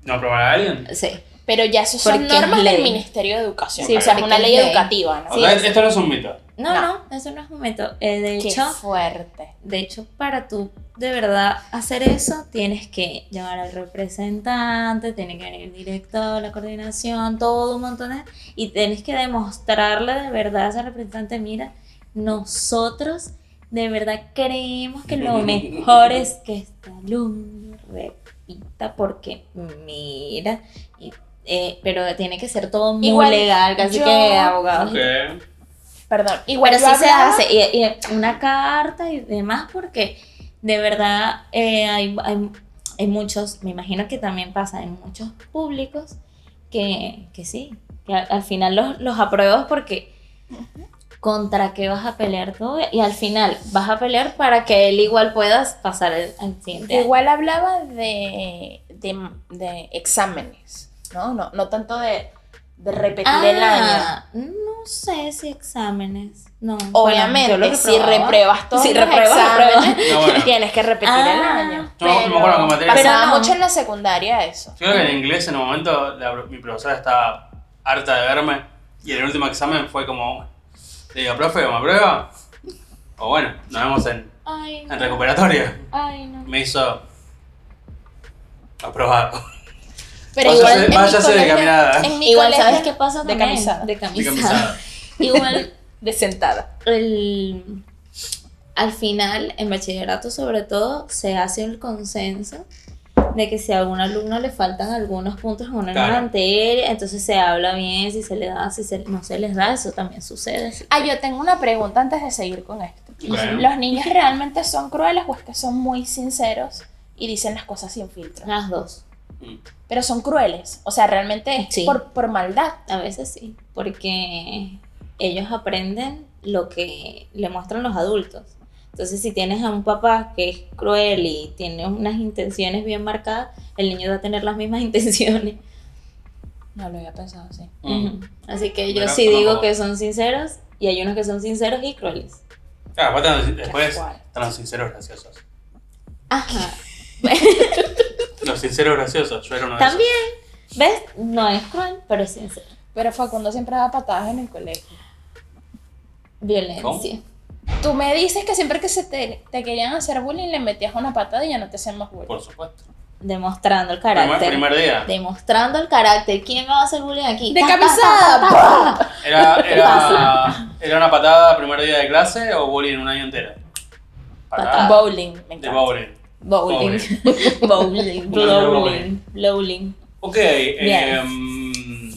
no aprobar a alguien? Sí. Pero ya eso son Porque es normas ley. del Ministerio de Educación. Sí, o sea, es porque una es ley ley. educativa, ¿no? O sea, esto no es un mito. No, eso no es un método. Qué fuerte. De hecho, para tú de verdad hacer eso, tienes que llamar al representante, tiene que venir el director, la coordinación, todo un montón de... Y tienes que demostrarle de verdad a ese representante, mira, nosotros de verdad creemos que lo mejor es que este alumno repita porque mira, pero tiene que ser todo muy Igual, legal, casi yo- que abogado. Ok. Perdón. Igual Pero yo sí se hablaba- hace, y una carta y demás, porque de verdad hay muchos, me imagino que también pasa en muchos públicos, que sí, que al final los apruebas porque contra qué vas a pelear tú, y al final vas a pelear para que él igual puedas pasar al siguiente año. Igual hablaba de exámenes, ¿no? No tanto de repetir el año. No sé si exámenes, no. Obviamente, bueno, yo lo si reprobaba. repruebas todos Si los repruebas, exámenes, No, bueno. tienes que repetir el año. Yo me acuerdo que materia- Pasaba Pero no. mucho en la secundaria eso. Yo creo que en inglés en un momento mi profesora estaba harta de verme y en el último examen fue como, le digo, profe, ¿me aprueba? O bueno, nos vemos Ay, no. en recuperatoria. Ay, no. Me hizo aprobado. Pero Váyase- igual en mi váyase de colegio- caminada. en mi Igual, colegio- ¿sabes qué pasa De también? camisada. De De camisada. camisada. Igual, de sentada. al final, en bachillerato sobre todo, se hace el consenso de que si a algún alumno le faltan algunos puntos en una Claro. materia, entonces se habla bien, si se le da, no se les da, eso también sucede. Yo tengo una pregunta antes de seguir con esto. Bueno. ¿Los niños realmente son crueles o es que son muy sinceros y dicen las cosas sin filtro? Las dos. Mm. Pero son crueles, o sea, realmente es Sí. por maldad. A veces sí, porque ellos aprenden lo que le muestran los adultos. Entonces, si tienes a un papá que es cruel y tiene unas intenciones bien marcadas, el niño va a tener las mismas intenciones. No lo había pensado así. Mm. Ujú. Así que yo Mira, sí digo tampoco. que son sinceros y hay unos que son sinceros y crueles. Claro, después cual. están los sinceros graciosos. Ajá. Los sinceros graciosos, yo era uno de También, ¿ves? No es cruel, pero es sincero. Pero Facundo siempre daba patadas en el colegio. Violencia. Tú me dices que siempre que te querían hacer bullying le metías una patada y ya no te hacen más esos. bullying. Por supuesto. Demostrando el carácter. Primer día. Demostrando el carácter. ¿Quién me va a hacer bullying aquí? ¡De Ta, ta, camisada! ta, ta, ta. ¿Era una patada primer día de clase o bullying un año entero? Patada. Bowling, me De encanta. bowling. Bowling. Bowling. Bowling. Bowling. Ok,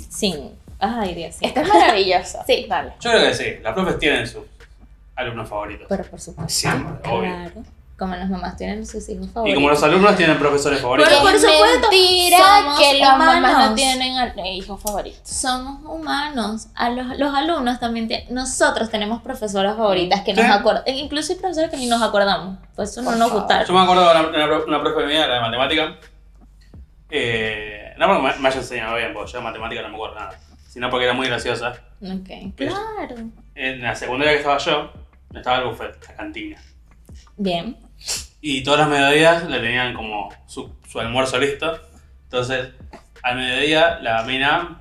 Sí. Ay, Dios. Sí. Esta es maravillosa. Sí. Dale. yo creo que sí, las profes tienen sus alumnos favoritos. Pero por supuesto. Siempre, obvio. Claro. Como las mamás tienen sus hijos Y favoritos. como los alumnos tienen profesores favoritos. Pero por Es supuesto, mentira somos que las mamás no humanos. tienen hijos favoritos. Somos humanos. A los alumnos también nosotros tenemos profesoras favoritas que Sí. nos acordamos. Incluso hay profesores que ni nos acordamos. Pues eso no Por nos favor. gusta. Yo me acuerdo de una profe mía, la de matemática. No porque me haya enseñado bien, porque yo de matemática no me acuerdo nada. Sino porque era muy graciosa. Ok. Claro. En la secundaria que estaba yo, estaba el buffet, la cantina. Bien. Y todas las mediodías le tenían como su almuerzo listo. Entonces, al mediodía, la mina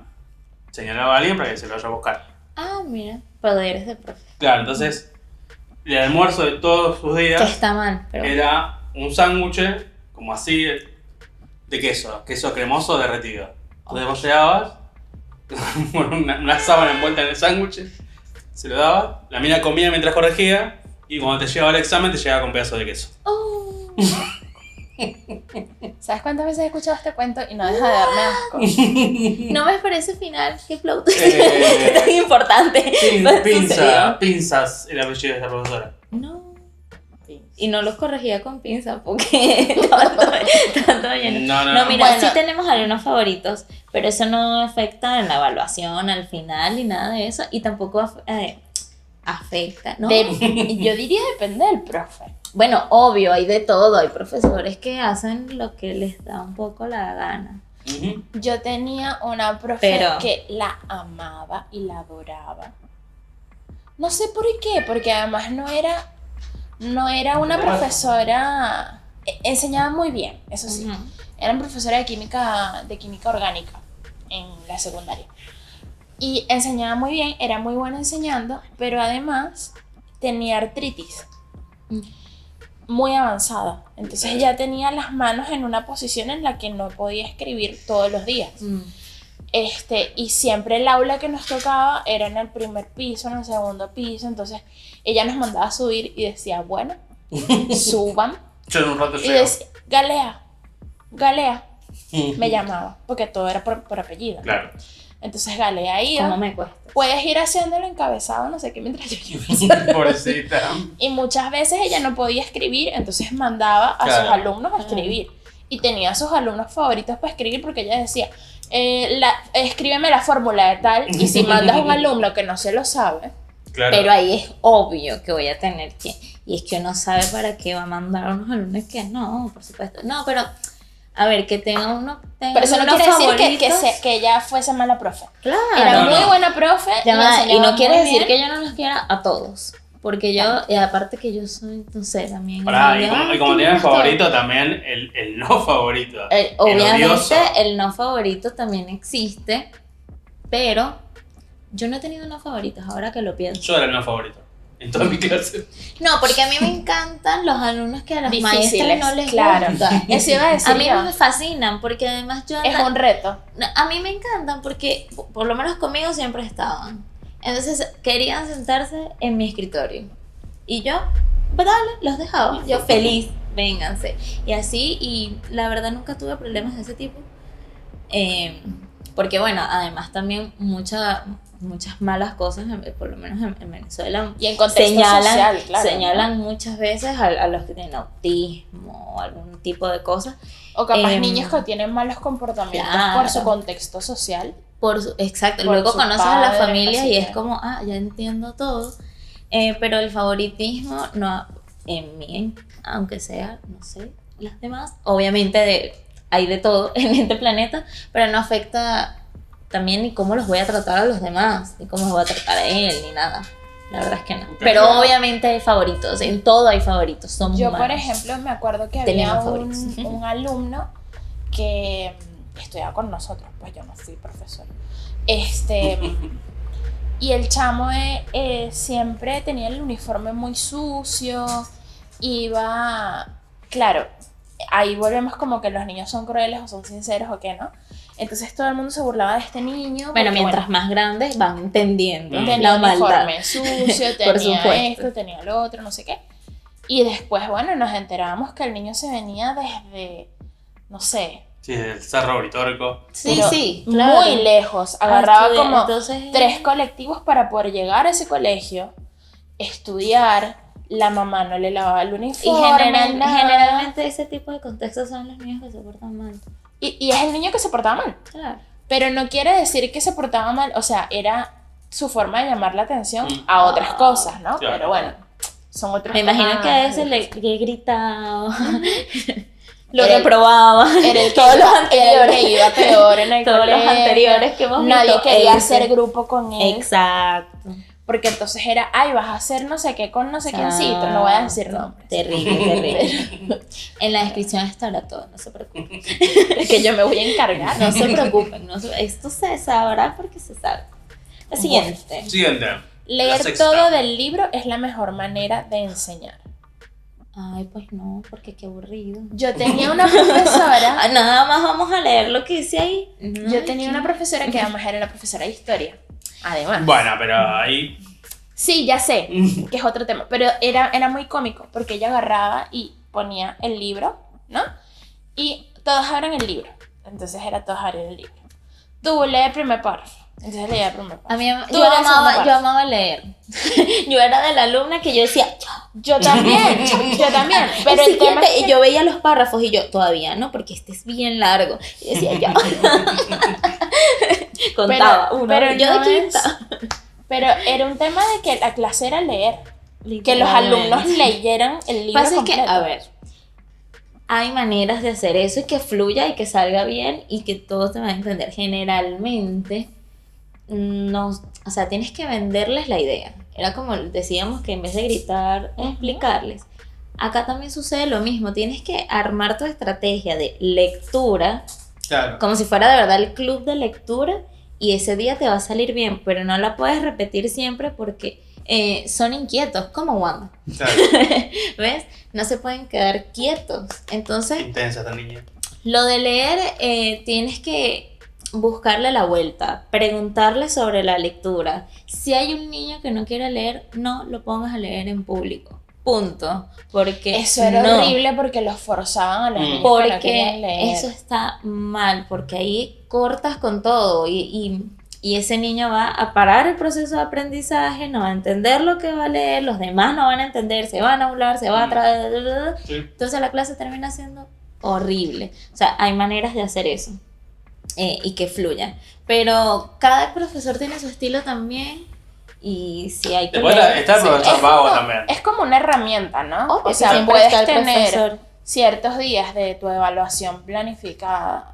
señalaba a alguien para que se lo vaya a buscar. Ah, mira. Poderes de profe. Claro, entonces, el almuerzo de todos sus Que días está mal, pero. era un sándwich, como así, de queso cremoso derretido. Entonces vos llegabas, con una sábana envuelta en el sándwich, se lo daba, la mina comía mientras corregía, y cuando te llegaba el examen te llegaba con pedazos de queso. Oh. ¿Sabes cuántas veces he escuchado este cuento y no deja de darme asco? No me parece final. Qué plot. Eh, Tan importante. Pinzas el apellido de esta profesora. No. Y no los corregía con pinza porque estaba todo lleno. No. No, mira, Bueno. sí tenemos alumnos favoritos, pero eso no afecta en la evaluación al final ni nada de eso. Y tampoco afecta, ¿no? Yo diría depende del profe. Bueno, obvio, hay de todo. Hay profesores que hacen lo que les da un poco la gana. Ujú. Yo tenía una profe Pero- que la amaba y la adoraba. No sé por qué, porque además no era una profesora. Enseñaba muy bien, eso sí. Ujú. Era una profesora de química orgánica en la secundaria. Y enseñaba muy bien, era muy buena enseñando, pero además tenía artritis muy avanzada. Entonces ella tenía las manos en una posición en la que no podía escribir todos los días. Mm. Y siempre el aula que nos tocaba era en el primer piso, en el segundo piso. Entonces ella nos mandaba a subir y decía, bueno, suban. Yo en un rato Y llego. decía, Galea, me llamaba, porque todo era por apellido. Claro. Entonces Galea ¿Cómo iba, me cuesta? puedes ir haciéndolo encabezado, no sé qué, mientras yo iba. Pobrecita. Y muchas veces ella no podía escribir, entonces mandaba a Claro. sus alumnos a escribir. Y tenía a sus alumnos favoritos para escribir porque ella decía, escríbeme la fórmula de tal, y si mandas a un alumno que no se lo sabe, Claro. Pero ahí es obvio que voy a tener que... Y es que uno sabe para qué va a mandar a unos alumnos que no, por supuesto. No, pero... A ver, que tenga uno... pero eso no unos quiere decir favoritos. que ella fuese mala profe. Claro. Era No, muy no. buena profe. Ya va, y enseñaba no quiere muy decir bien. que yo no los quiera a todos. Porque yo, y aparte que yo soy, no sé, también... Pará, y ay, como ¿qué tienes me gustó? favorito también, el no favorito. Obviamente odioso. el no favorito también existe, pero yo no he tenido no favoritos ahora que lo pienso. Yo era el no favorito. En toda mi clase. No, porque a mí me encantan los alumnos que a los Difíciles, maestros no les claro. gusta. Eso iba a decir A mí yo. me fascinan porque además yo... Es un reto. No, a mí me encantan porque por lo menos conmigo siempre estaban. Entonces querían sentarse en mi escritorio. Y yo, pues dale, los dejaba. Yo feliz, vénganse. Y así, y la verdad nunca tuve problemas de ese tipo. Porque bueno, además también muchas malas cosas, por lo menos en Venezuela, Y en contexto social, claro. señalan muchas veces a los que tienen autismo o algún tipo de cosas. O capaz Em, niños que tienen malos comportamientos claro. por su contexto social. Exacto, Por luego sus conoces a la padres, familia así y que- es como, ya entiendo todo. Pero el favoritismo, no, en mí, aunque sea, no sé, las demás, obviamente hay de todo en este planeta, pero no afecta también ni cómo los voy a tratar a los demás, ni cómo los voy a tratar a él, ni nada. La verdad es que no. Pero obviamente hay favoritos, en todo hay favoritos, somos Yo, por humanos. ejemplo, me acuerdo que Tenemos había favoritos. un alumno que estudiaba con nosotros, pues yo no fui profesor. Y el chamo siempre tenía el uniforme muy sucio, iba... Claro, ahí volvemos como que los niños son crueles o son sinceros o qué, ¿no? Entonces todo el mundo se burlaba de este niño. Bueno, porque, mientras más grandes van entendiendo tenía la el maldad. uniforme sucio, Por tenía supuesto. esto, tenía lo otro, no sé qué. Y después, bueno, nos enterábamos que el niño se venía desde, no sé, Sí, el Cerro Britorco. Sí, pero sí, claro. muy lejos. Agarraba estudiar, como entonces- 3 colectivos para poder llegar a ese colegio, estudiar. La mamá no le lavaba el Y uniforme, nada. generalmente ese tipo de contextos son los niños que se portan mal. Y es el niño que se portaba mal. Claro. Pero no quiere decir que se portaba mal, o sea, era su forma de llamar la atención a otras cosas, ¿no? Claro. Pero bueno, son otros Me imagino temas que a veces le gritaba, lo Era el- reprobaba. Era el que todos los iba- era el anteriores. que iba peor en el Todos los colegio. anteriores que hemos Nadie visto, quería ese. hacer grupo con él. Exacto. Porque entonces era, ay, vas a hacer no sé qué con no sé quiéncito. No voy a decir nombres. Terrible, terrible. En la descripción estará todo, no se preocupen. Es que yo me voy a encargar. No se preocupen, esto se sabrá porque se sabe. La siguiente. Siguiente. La Leer sexta. todo del libro es la mejor manera de enseñar. Ay, pues no, porque qué aburrido. Yo tenía una profesora. Nada más vamos a leer lo que dice ahí. Yo tenía una profesora que además era la profesora de historia. Además. Bueno, pero ahí. Sí, ya sé, que es otro tema, pero era muy cómico porque ella agarraba y ponía el libro, ¿no? Y todos abran el libro. Entonces era todos abren el libro. Tú lee el primer párrafo. Entonces leía el primer párrafo. A mí, Tú lees el segundo yo párrafo. amaba leer. Yo era de la alumna que yo decía, Yo también, pero el tema es y que yo veía los párrafos y yo, todavía no, porque este es bien largo. Y decía, ya. Contaba, uno, pero yo no de es- quinta. Pero era un tema de que la clase era leer. Que los Literalmente. alumnos leyeran el libro Pasa es completo. que, a ver, hay maneras de hacer eso y que fluya y que salga bien y que todos te van a entender. Generalmente, no, o sea, tienes que venderles la idea. Era como decíamos que en vez de gritar, explicarles. Acá también sucede lo mismo. Tienes que armar tu estrategia de lectura Claro. como si fuera de verdad el club de lectura y ese día te va a salir bien, pero no la puedes repetir siempre porque son inquietos, como Wanda. Claro. ¿Ves? No se pueden quedar quietos. Entonces, Intensa esta niña. lo de leer, tienes que buscarle la vuelta, preguntarle sobre la lectura. Si hay un niño que no quiere leer, no lo pongas a leer en público. Punto. Porque Eso era no. horrible porque los forzaban a los niños que no Porque querían leer. eso está mal, porque ahí cortas con todo y ese niño va a parar el proceso de aprendizaje, no va a entender lo que va a leer, los demás no van a entender, se van a hablar, se va a traer. Sí. Entonces la clase termina siendo horrible. O sea, hay maneras de hacer eso y que fluya. Pero cada profesor tiene su estilo también y si hay que Después leer, está el sí. profesor vago también. Es como una herramienta, ¿no? Obvio, o sea, siempre puedes está el tener profesor. ciertos días de tu evaluación planificada,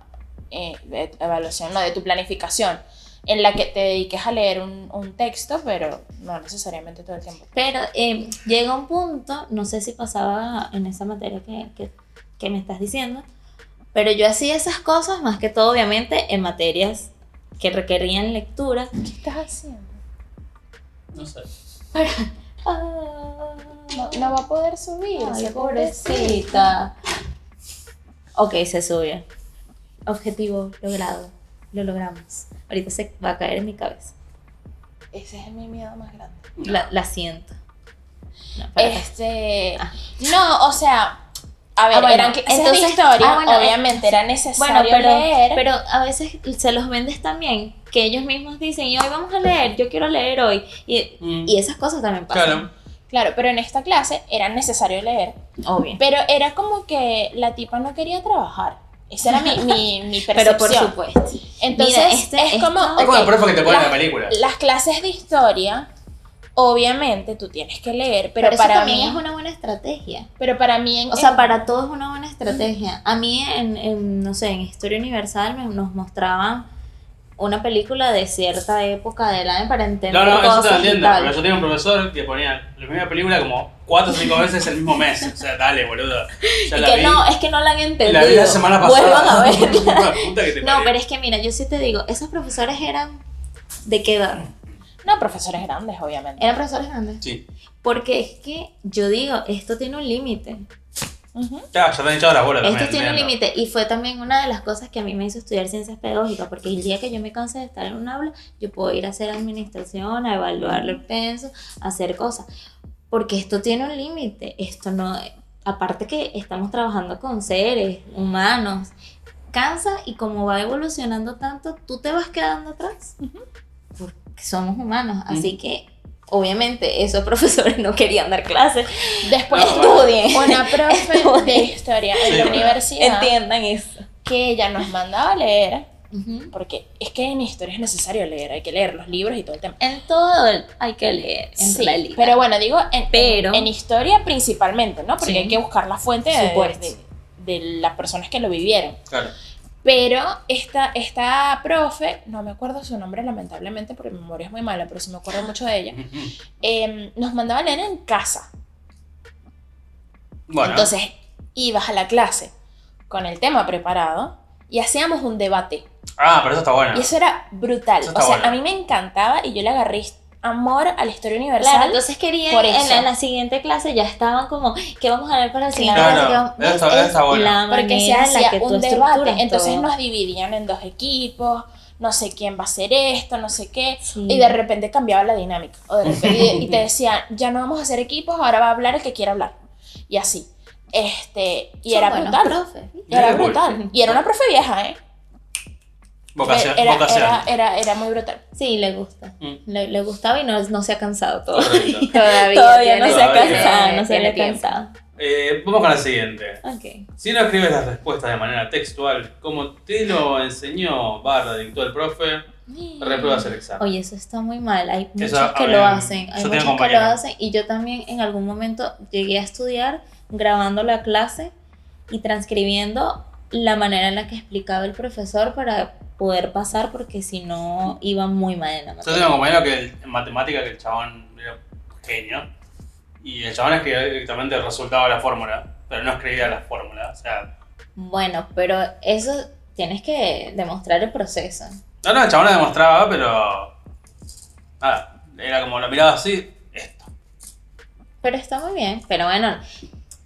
de tu planificación, en la que te dediques a leer un texto, pero no necesariamente todo el tiempo. Pero llega un punto, no sé si pasaba en esa materia que me estás diciendo, pero yo hacía esas cosas más que todo, obviamente, en materias que requerían lectura. ¿Qué estás haciendo? No sé. Ah, No va a poder subir. ay, ese pobrecita. Ok, se sube. Objetivo logrado. Lo logramos. Ahorita se va a caer en mi cabeza. Ese es mi miedo más grande. La siento. No, para acá. No, o sea, a ver, bueno, eran clases de entonces- historia, bueno, obviamente era Bueno, necesario leer. pero a veces se los vendes también, que ellos mismos dicen, y hoy vamos a leer, yo quiero leer hoy. Y esas cosas también pasan. Claro. Claro, pero en esta clase era necesario leer. Obvio. Pero era como que la tipa no quería trabajar. Esa era mi percepción. Pero por supuesto. Entonces, Mira, es como... Es como el ok, profe que te pone en las- la película. Las clases de historia, obviamente tú tienes que leer, pero Pero eso para también mí... es una buena estrategia. Pero para mí... O sea, para todos es una buena estrategia. A mí, no sé, en Historia Universal nos mostraban una película de cierta época del año para entender No, eso cosas te lo y entiendo, tal. pero yo tenía un profesor que ponía la misma película como 4 o 5 veces el mismo mes. O sea, dale, boludo. Ya Y la que vi. no, es que no la han entendido. La vi la semana pasada. Vuelvan a verla. Puta que te No, parió. pero es que mira, yo sí te digo, esos profesores eran ¿de qué edad? No, profesores grandes, obviamente. Eran profesores grandes. Sí. Porque es que yo digo, esto tiene un límite. Ujú. Ya te han echado las bolas también. Esto tiene un entiendo. límite. Y fue también una de las cosas que a mí me hizo estudiar ciencias pedagógicas. Porque el día que yo me canse de estar en un aula, yo puedo ir a hacer administración, a evaluar el penso, a hacer cosas. Porque esto tiene un límite. Esto no. Aparte que estamos trabajando con seres humanos. Cansa y como va evolucionando tanto, tú te vas quedando atrás. Porque somos humanos. Así que, obviamente, esos profesores no querían dar clases. Después No, Estudien. una profe de historia en Sí, la bueno. universidad Entiendan eso. que ella nos mandaba a leer, Ujú. porque es que en historia es necesario leer, hay que leer los libros y todo el tema. En todo hay que leer, en Sí, realidad. pero bueno, digo, Pero- en historia principalmente, ¿no? Porque Sí. hay que buscar la fuente Supuesto. de las personas que lo vivieron. Claro. Pero esta profe, no me acuerdo su nombre lamentablemente porque mi memoria es muy mala, pero sí me acuerdo mucho de ella, nos mandaba a leer en casa. Bueno. Entonces ibas a la clase con el tema preparado y hacíamos un debate. Ah, pero eso está bueno. Y eso era brutal. Eso O está sea, bueno. a mí me encantaba y yo le agarré amor a la historia universal. Claro, entonces querían por en eso. la siguiente clase ya estaban como, ¿qué vamos a ver para la siguiente Claro, clase? ¿Qué eso vamos-?" está bueno. La porque se manera en la hacía que tú un debate. estructuras Entonces todo. nos dividían en 2 equipos, no sé quién va a hacer esto, no sé qué. Sí. Y de repente cambiaba la dinámica. O de repente, y te decían, ya no vamos a hacer equipos, ahora va a hablar el que quiera hablar. Y así. Y Son era buenos brutal. profes, ¿viste? Y era Qué cool. brutal. Y era una profe vieja, ¿eh? Vocación. Era, vocación. era muy brutal. Sí, le gusta. Mm. Le gustaba y no se ha cansado todo. Correcto. Todavía no se ha Todavía. cansado, no se Tiene había tiempo. cansado. Vamos con la siguiente. Ok. Si no escribes las respuestas de manera textual, como te lo enseñó / dictó el profe, repruebas el examen. Oye, eso está muy mal. Hay muchos Eso, que a lo ver, hacen. Hay yo tengo muchos que lo compañeros. hacen. Y yo también en algún momento llegué a estudiar grabando la clase y transcribiendo la manera en la que explicaba el profesor para poder pasar, porque si no iba muy mal en la Yo materia. tengo un compañero que en matemática que el chabón era genio. Y el chabón escribía directamente el resultado de la fórmula, pero no escribía la fórmula. O sea, Bueno, pero eso tienes que demostrar el proceso. no, el chabón lo demostraba, pero nada, era como lo miraba así, esto. Pero está muy bien. Pero bueno,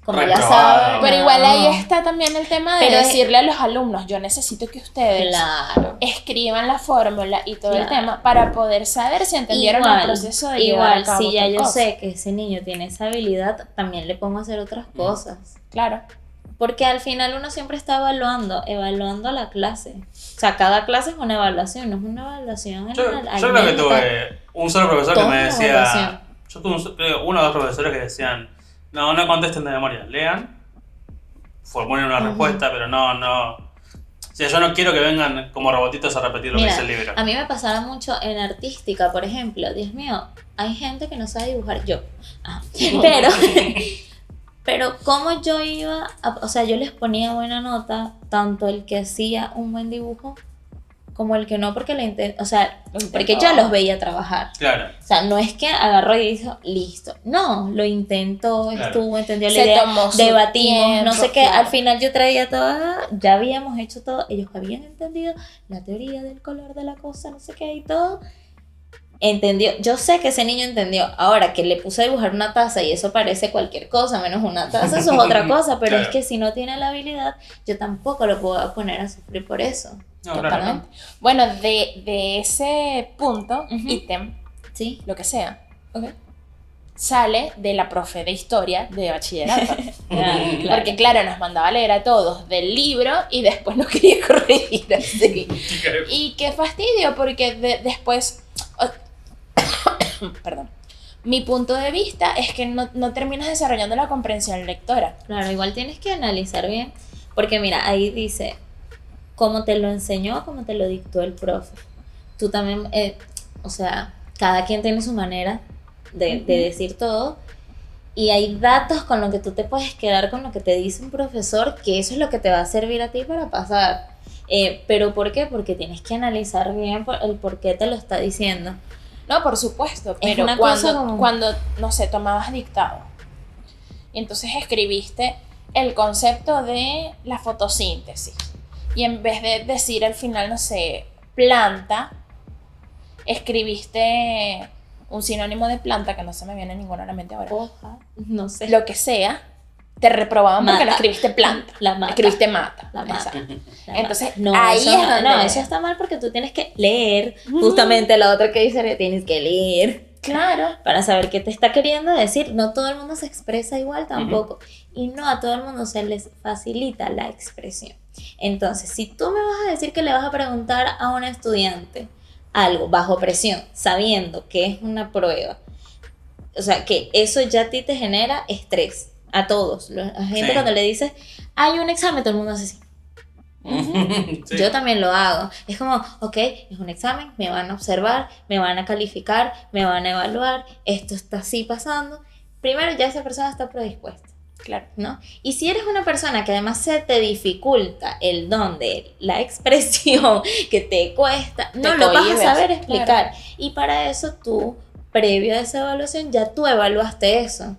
como ya Reprobado. saben. Pero no. igual ahí está también el tema de Pero es- decirle a los alumnos, yo necesito que ustedes Claro. escriban la fórmula y todo el Claro. tema para poder saber si entendieron el proceso de llevar igual, a cabo si ya tal yo cosa. sé que ese niño tiene esa habilidad, también le pongo a hacer otras cosas. Claro. Porque al final uno siempre está evaluando la clase. O sea, cada clase es una evaluación, no es una evaluación. Yo creo que anécdota. tuve un solo profesor Todo que me una decía. evaluación. Yo tuve creo, uno o dos profesores que decían: no contesten de memoria, lean, formulen una Ujú. respuesta, pero no. O sea, yo no quiero que vengan como robotitos a repetir lo Mira, que dice el libro. a mí me pasaba mucho en artística, por ejemplo. Dios mío, hay gente que no sabe dibujar, yo. Ah, pero como yo iba, o sea, yo les ponía buena nota, tanto el que hacía un buen dibujo como el que no, porque o sea, porque yo los veía trabajar. Claro. O sea, no es que agarró y dijo, listo. No, lo intentó, Claro. estuvo, entendió la Se idea, tomó su debatimos, no tiempo, sé qué. claro. Al final yo traía todo, ya habíamos hecho todo, ellos habían entendido la teoría del color de la cosa, no sé qué y todo. Entendió, yo sé que ese niño entendió. Ahora que le puse a dibujar una taza y eso parece cualquier cosa menos una taza, eso es otra cosa, pero Claro. es que si no tiene la habilidad, yo tampoco lo puedo poner a sufrir por eso. No, claro. Totalmente. Bueno, de ese punto, Ujú. ítem, Sí. lo que sea, sale de la profe de historia de bachillerato. Porque claro, nos mandaba a leer a todos del libro y después nos quería corregir así. Y qué fastidio, porque después... Perdón. Mi punto de vista es que no terminas desarrollando la comprensión lectora. Claro, igual tienes que analizar bien, porque mira, ahí dice, cómo te lo enseñó, cómo te lo dictó el profe. Tú también, o sea, cada quien tiene su manera de decir todo, y hay datos con lo que tú te puedes quedar con lo que te dice un profesor, que eso es lo que te va a servir a ti para pasar. ¿Pero por qué? Porque tienes que analizar bien el por qué te lo está diciendo. No, por supuesto, Es pero una cosa como- cuando, no sé, tomabas dictado y entonces escribiste el concepto de la fotosíntesis y en vez de decir al final, no sé, planta, escribiste un sinónimo de planta que no se me viene ninguno a la mente ahora. Hoja, no sé. Lo que sea, te reprobaban porque no Mata. escribiste planta, La mata. escribiste mata. La mata. Exacto. La Entonces, mata. ahí eso, es donde- no, eso está mal porque tú tienes que leer. Justamente la otra que dice que tienes que leer Claro. para saber qué te está queriendo decir. No todo el mundo se expresa igual tampoco. Y no a todo el mundo se les facilita la expresión. Entonces, si tú me vas a decir que le vas a preguntar a un estudiante algo bajo presión, sabiendo que es una prueba, o sea, que eso ya a ti te genera estrés. A todos. La gente Sí. cuando le dices, hay un examen, todo el mundo hace así. Sí. Yo también lo hago. Es como, ok, es un examen, me van a observar, me van a calificar, me van a evaluar, esto está así pasando. Primero ya esa persona está predispuesta, Claro. ¿no? Y si eres una persona que además se te dificulta el don de la expresión, que te cuesta, no lo vas a cohibes, saber claro. explicar. Y para eso tú, previo a esa evaluación, ya tú evaluaste eso.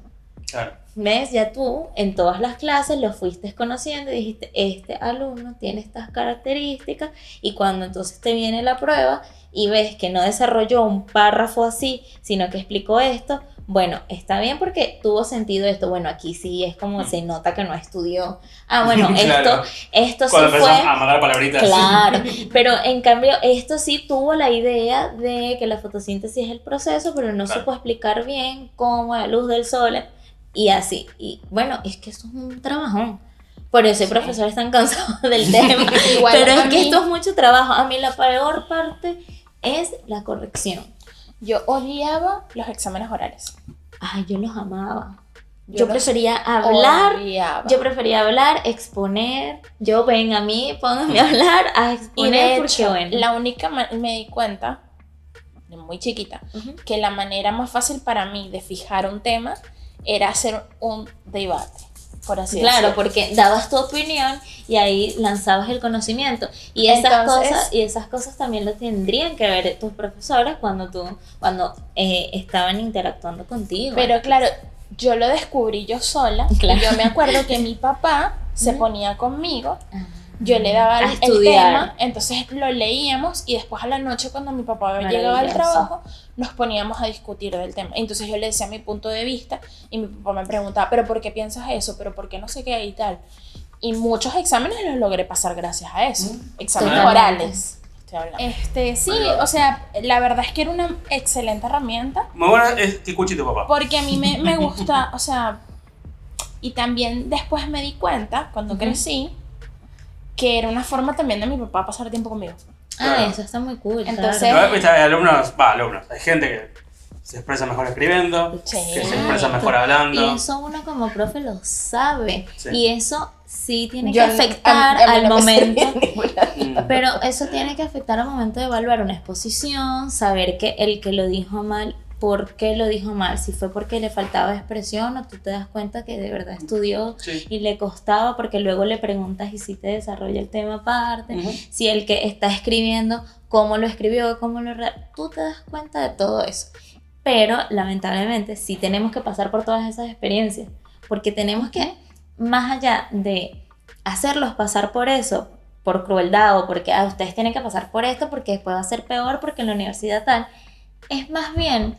Claro. ¿Ves? Ya tú en todas las clases lo fuiste conociendo y dijiste, este alumno tiene estas características, y cuando entonces te viene la prueba y ves que no desarrolló un párrafo así, sino que explicó esto, bueno, está bien porque tuvo sentido esto, bueno, aquí sí es como se nota que no estudió. Ah, bueno, Claro. esto sí Cuando fue... empezamos a mandar palabritas. Claro, pero en cambio esto sí tuvo la idea de que la fotosíntesis es el proceso, pero no Claro. supo explicar bien cómo a la luz del sol y así. Y bueno, es que esto es un trabajón. Por eso el profesor está cansado del tema. Igual Pero a es que mí- esto es mucho trabajo. A mí la peor parte es la corrección. Yo odiaba los exámenes orales. Ay, yo los amaba. Yo los prefería hablar, odiaba. yo prefería hablar, exponer, yo ven a mí, pónganme a hablar, a Y exponer, de porque hecho, bueno. la única me di cuenta, de muy chiquita, Ujú. que la manera más fácil para mí de fijar un tema era hacer un debate, por así Claro, decirlo. porque dabas tu opinión y ahí lanzabas el conocimiento. Y Entonces- esas cosas también lo tendrían que ver tus profesores cuando estaban interactuando contigo. Pero claro, yo lo descubrí yo sola. Claro. Y yo me acuerdo que mi papá se Ujú. ponía conmigo, Ah, yo le daba a el estudiar. tema, entonces lo leíamos y después a la noche cuando mi papá llegaba al Maravilloso. trabajo nos poníamos a discutir del tema. Entonces yo le decía mi punto de vista y mi papá me preguntaba, pero ¿por qué piensas eso? ¿Pero por qué no sé qué y tal? Y muchos exámenes los logré pasar gracias a eso. Exámenes Totalmente. orales. Estoy hablando. Sí, o sea, la verdad es que era una excelente herramienta. Muy buena es que escuche tu papá. Porque a mí me gusta, o sea, y también después me di cuenta, cuando Ujú. crecí, que era una forma también de mi papá pasar tiempo conmigo. Ah, Claro. eso está muy cool. Entonces- claro. Viste, hay alumnos, hay gente que se expresa mejor escribiendo, Sí. que se expresa mejor hablando. Y eso uno como profe lo sabe. Sí. Y eso sí tiene Yo- que afectar a mí al no me momento. servía ninguna. Pero eso tiene que afectar al momento de evaluar una exposición, saber que el que lo dijo mal, por qué lo dijo mal, si fue porque le faltaba expresión o tú te das cuenta que de verdad estudió Sí. y le costaba, porque luego le preguntas y si te desarrolla el tema aparte, Ujú. si el que está escribiendo, cómo lo escribió, tú te das cuenta de todo eso. Pero lamentablemente sí tenemos que pasar por todas esas experiencias, porque tenemos que, más allá de hacerlos pasar por eso, por crueldad o porque ustedes tienen que pasar por esto porque después va a ser peor porque en la universidad tal, es más bien,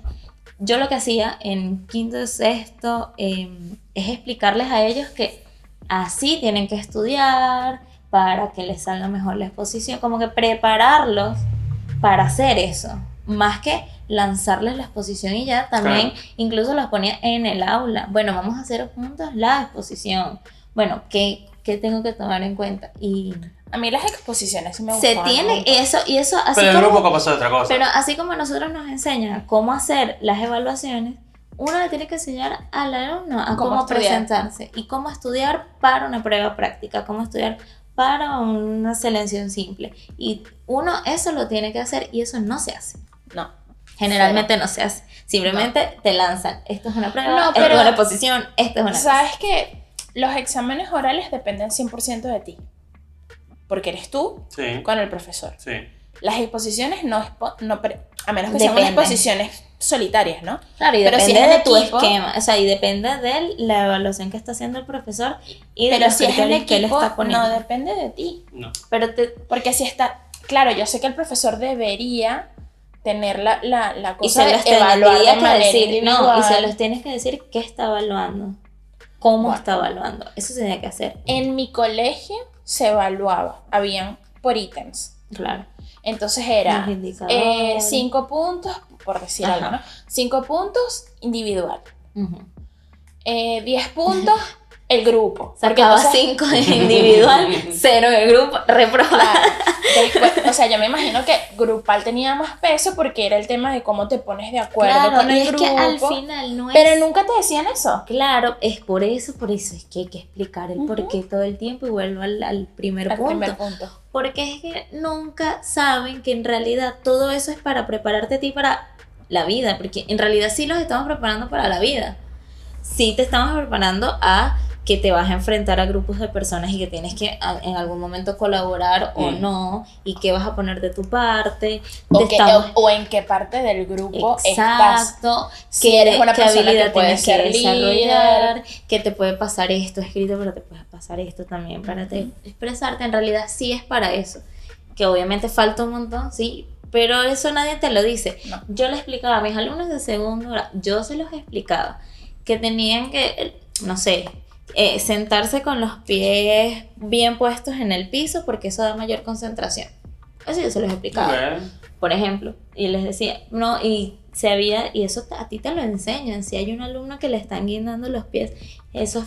yo lo que hacía en quinto y sexto es explicarles a ellos que así tienen que estudiar para que les salga mejor la exposición, como que prepararlos para hacer eso, más que lanzarles la exposición y ya también Claro. incluso los ponía en el aula, bueno, vamos a hacer juntos la exposición, bueno, ¿qué tengo que tomar en cuenta? Y A mí las exposiciones sí me se gustaban. tiene eso, y eso así Pero en el como, grupo pasa otra cosa. pero así como a nosotros nos enseñan cómo hacer las evaluaciones, uno le tiene que enseñar al alumno a Cómo cómo estudiar. presentarse y cómo estudiar para una prueba práctica, cómo estudiar para una selección simple. Y uno eso lo tiene que hacer y eso no se hace. No. Generalmente no se hace. Simplemente te lanzan. Esto es una prueba, No, esto pero- es una exposición, esto es una... ¿Sabes que los exámenes orales dependen 100% de ti? Porque eres tú Sí, con el profesor. sí. Las exposiciones a menos que sean unas Depende. exposiciones solitarias, ¿no? Claro, y Pero si depende es de tu equipo- esquema, o sea, y depende de la evaluación que está haciendo el profesor y de Pero los si es el criterios que él equipo, está poniendo. no depende de ti. No. Pero Porque si está... Claro, yo sé que el profesor debería tener la y cosa se los de evaluar tendría de que manera decir, individual. no, y se los tienes que decir qué está evaluando, cómo Bueno. está evaluando, eso se tiene que hacer, En mi colegio se evaluaba, habían por ítems. claro. Entonces era Los indicadores. 5 puntos, por decir Ajá. algo, ¿no? 5 puntos individual. Ujú. 10 puntos el grupo. Porque Sacaba entonces- 5 en individual, 0 en el grupo, reprobada. Claro. Después, o sea, yo me imagino que grupal tenía más peso porque era el tema de cómo te pones de acuerdo Claro, con y el es grupo. que al final no es... Pero nunca te decían eso. Claro, es por eso es que hay que explicar el Ujú. porqué todo el tiempo y vuelvo al primer Al punto. primer punto. Porque es que nunca saben que en realidad todo eso es para prepararte a ti para la vida, porque en realidad sí los estamos preparando para la vida. Sí te estamos preparando a que te vas a enfrentar a grupos de personas y que tienes que en algún momento colaborar o no, y que vas a poner de tu parte. O en qué parte del grupo estás. Exacto, Si eres una qué persona que habilidad puede tienes que ser desarrollar, líder. que te puede pasar esto escrito, pero te puede pasar esto también para expresarte. En realidad sí es para eso, que obviamente falta un montón, sí, pero eso nadie te lo dice. No. Yo le explicaba a mis alumnos de segundo grado, yo se los explicaba, que tenían que, no sé, sentarse con los pies bien puestos en el piso porque eso da mayor concentración. Eso yo se los explicaba. Ok. Por ejemplo, y les decía, no, y eso a ti te lo enseñan. Si hay un alumno que le están guindando los pies, eso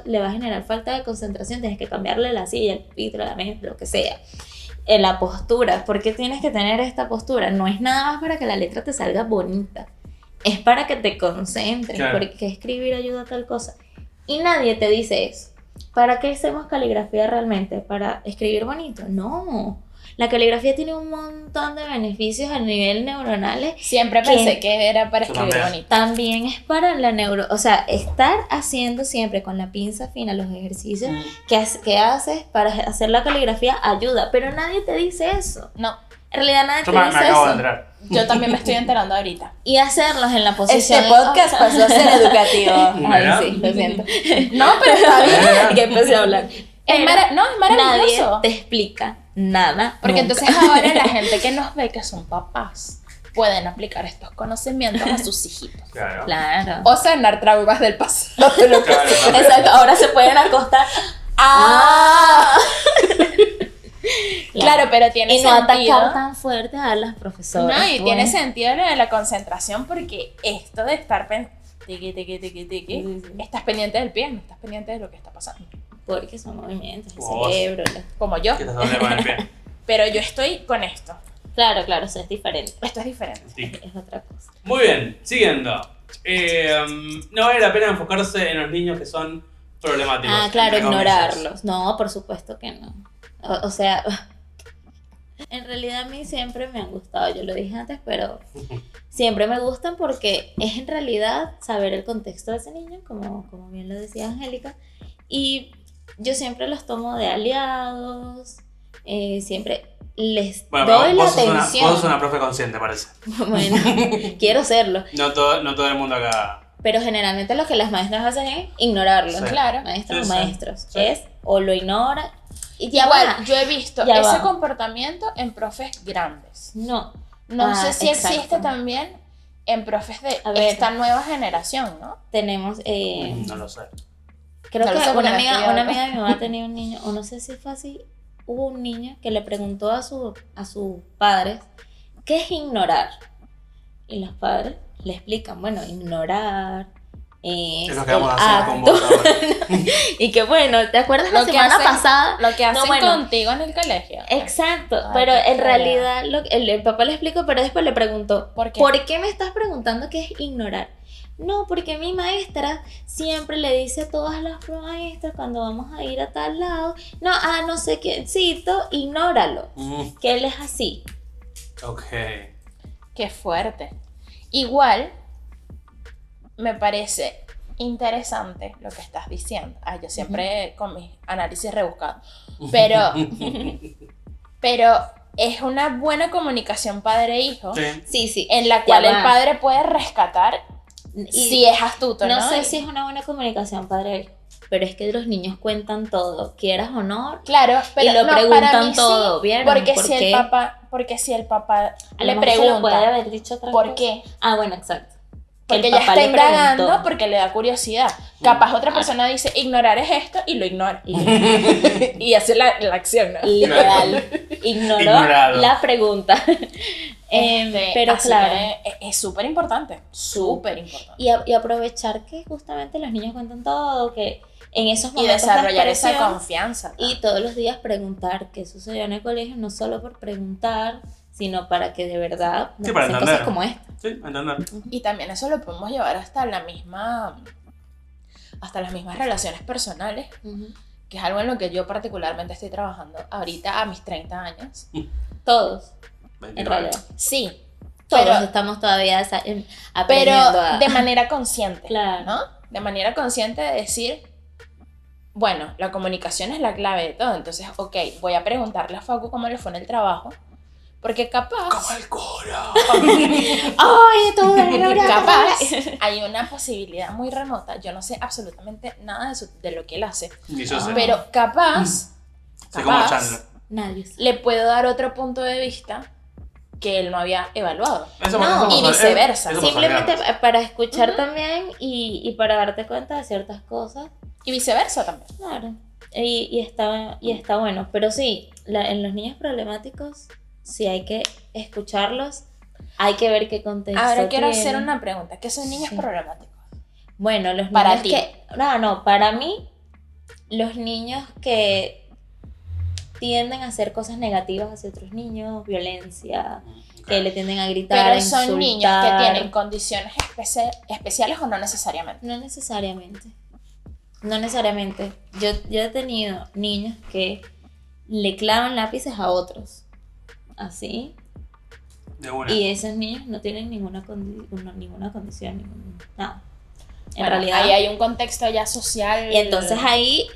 le va a generar falta de concentración. Tienes que cambiarle la silla, el pupitre, la mesa, lo que sea. En la postura, ¿por qué tienes que tener esta postura? No es nada más para que la letra te salga bonita, es para que te concentres, Claro. porque escribir ayuda a tal cosa. Y nadie te dice eso. ¿Para qué hacemos caligrafía realmente? ¿Para escribir bonito? No. La caligrafía tiene un montón de beneficios a nivel neuronales. Siempre pensé que era para Yo escribir también. bonito. También es para la o sea, estar haciendo siempre con la pinza fina los ejercicios que haces para hacer la caligrafía ayuda, pero nadie te dice eso. No, En realidad nadie Yo te me dice acabo de eso. enterar. yo también me estoy enterando ahorita. Y hacerlos en la posición. Este podcast pasó a ser educativo. ¿Verdad? Ay, sí, lo siento. No, pero está bien. Que empecé a hablar. Es maravilloso. Nadie te explica nada. Porque nunca. entonces ahora la gente que nos ve, que son papás, pueden aplicar estos conocimientos a sus hijitos. Claro. Claro. O sanar traumas del pasado. Lo que Claro, sea. también. Exacto, ahora se pueden acostar. ¡Ah! Claro, pero tiene Y no sentido. atacar tan fuerte a las profesoras. No, y pues. tiene sentido lo de la concentración, porque esto de estar tiqui, Sí. estás pendiente del pie, no estás pendiente de lo que está pasando. Porque son movimientos, el Vos. cerebro. Como yo. ¿Qué te duele con el pie? Pero yo estoy con esto. Claro, eso es diferente. Esto es diferente. Sí. Es otra cosa. Muy bien, siguiendo. No vale la pena enfocarse en los niños que son problemáticos. Ah, claro, entre comillas. ignorarlos. No, por supuesto que no. O sea, en realidad a mí siempre me han gustado, yo lo dije antes, pero siempre me gustan porque es en realidad saber el contexto de ese niño, como bien lo decía Angélica, y yo siempre los tomo de aliados, siempre les Bueno, doy la vos sos atención. vos sos una profe consciente, parece. Bueno, quiero serlo. No todo el mundo acá. Pero generalmente lo que las maestras hacen es ignorarlo. Sí. Claro. Maestros Sí, o sí. maestros. Sí. Es o lo ignora. Y ya Igual, va. yo he visto Ya ese va. comportamiento en profes grandes. No. No Ah, sé si exacto. existe también en profes de A ver. esta nueva generación, ¿no? Tenemos. No lo sé. Creo No lo que sé porque una no he amiga estudiado. de mi mamá tenía un niño, o no sé si fue así. Hubo un niño que le preguntó a sus padres ¿qué es ignorar? Y los padres le explican, bueno, ignorar es Es lo que vamos a el hacer con vos acto. ahora. Y que bueno, ¿te acuerdas la Lo que semana hacen- pasada? Lo que hacen bueno. contigo en el colegio. Exacto, Ay, pero qué en feo. realidad el papá le explicó, pero después le preguntó, ¿Por qué? ¿por qué me estás preguntando qué es ignorar? No, porque mi maestra siempre le dice a todas las maestras cuando vamos a ir a tal lado, no sé quiéncito, ignóralo, que él es así. Ok. Qué fuerte. Igual, me parece interesante lo que estás diciendo. Yo siempre con mis análisis rebuscados. Pero es una buena comunicación padre-hijo, Sí. Sí, en la cual Ya el va. padre puede rescatar Y si es astuto, ¿no? no sé si es una buena comunicación padre, pero es que los niños cuentan todo, quieras o no. Claro, pero Y lo no, preguntan para mí todo, sí, ¿vieron? porque ¿Por si qué? el papá A le lo mejor se lo puede pregunta haber dicho otra ¿por cosa. qué? Ah, bueno, exacto. Que Porque el ella papá está le indagando preguntó. porque le da curiosidad. Capaz otra persona dice, ignorar es esto, y lo ignora. Y hace la acción, ¿no? Literal, ignoró Ignorado. la pregunta. Pero Así claro, que es súper importante, súper importante. y aprovechar que justamente los niños cuentan todo, que en esos Y momentos de desarrollar esa expresión, confianza. y todos los días preguntar qué sucedió en el colegio, no solo por preguntar, sino para que de verdad Sí, nos para pasen entender. cosas como esta. Sí, entender. Y también eso lo podemos llevar hasta las mismas relaciones personales, que es algo en lo que yo particularmente estoy trabajando ahorita a mis 30 años. Todos, en 29. realidad. Sí, Todos pero, estamos todavía pero aprendiendo a... de manera consciente, Claro. ¿no? De manera consciente de decir, bueno, la comunicación es la clave de todo. Entonces, ok, voy a preguntarle a Facu cómo le fue en el trabajo, porque capaz... Como el coro. ¡Ay, todo es Capaz hay una posibilidad muy remota, yo no sé absolutamente nada de lo que él hace, Ni yo sé. pero capaz Soy como Chandler. Nadie sabe. le puedo dar otro punto de vista que él no había evaluado. Eso No, eso y pasó- viceversa. eso pasó Simplemente viernes. para escuchar también y para darte cuenta de ciertas cosas. Y viceversa también. Claro. Y está bueno. Pero sí, en los niños problemáticos, sí hay que escucharlos. Hay que ver qué contexto Ahora quiero tienen. hacer una pregunta, ¿qué son niños Sí. problemáticos? Bueno, los Para niños ti. que... No, para mí, los niños que tienden a hacer cosas negativas hacia otros niños, violencia, que le tienden a gritar, a Pero son niños que insultar. tienen condiciones especiales o no necesariamente. No necesariamente. No necesariamente. Yo he tenido niños que le clavan lápices a otros. Así. De una. Y esos niños no tienen ninguna condición, nada. En Bueno, realidad. ahí hay un contexto ya social. Y entonces ahí,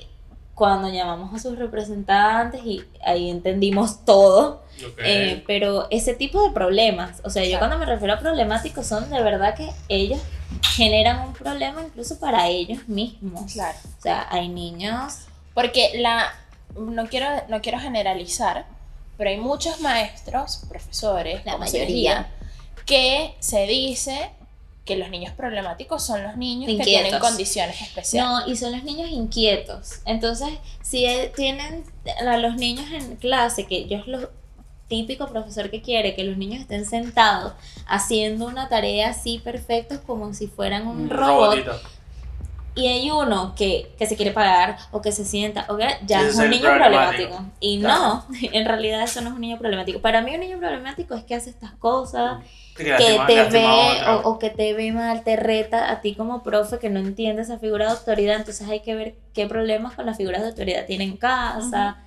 cuando llamamos a sus representantes, y ahí entendimos todo. Ok. Pero ese tipo de problemas, o sea, yo Claro. cuando me refiero a problemáticos, son de verdad que ellos generan un problema incluso para ellos mismos. Claro. O sea, hay niños. Porque no quiero generalizar, pero hay muchos maestros, profesores, La como se mayoría. diga, que se dice que los niños problemáticos son los niños que Inquietos. tienen condiciones especiales. No, y son los niños inquietos. Entonces, si tienen a los niños en clase, que yo es lo típico profesor que quiere que los niños estén sentados haciendo una tarea así perfectos como si fueran un robot, robotito. y hay uno que se quiere parar o que se sienta, o que ya Ese es es un el niño problemático. problemático. Y Claro. no, en realidad eso no es un niño problemático. Para mí un niño problemático es que hace estas cosas, Que que lastima- te lastima a ve otro. o que te ve mal, te reta a ti como profe que no entiende esa figura de autoridad. Entonces hay que ver qué problemas con las figuras de autoridad tiene en casa,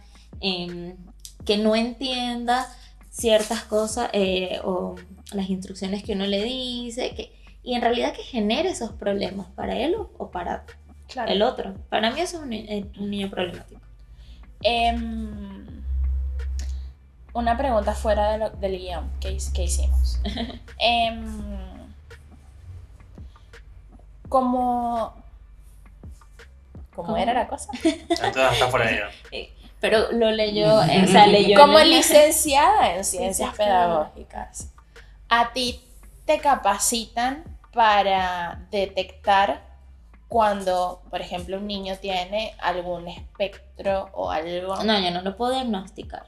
que no entienda ciertas cosas o las instrucciones que uno le dice, y en realidad que genere esos problemas para él o para Claro. el otro. Para mí eso es un niño problemático. Una pregunta fuera del guión que hicimos. ¿Cómo ¿Cómo? era la cosa? Entonces está fuera de ella. Pero lo leyó, o sea, leyó. Como licenciada en ciencias Ciencias pedagógicas, ¿a ti te capacitan para detectar cuando, por ejemplo, un niño tiene algún espectro o algo? No, yo no lo puedo diagnosticar.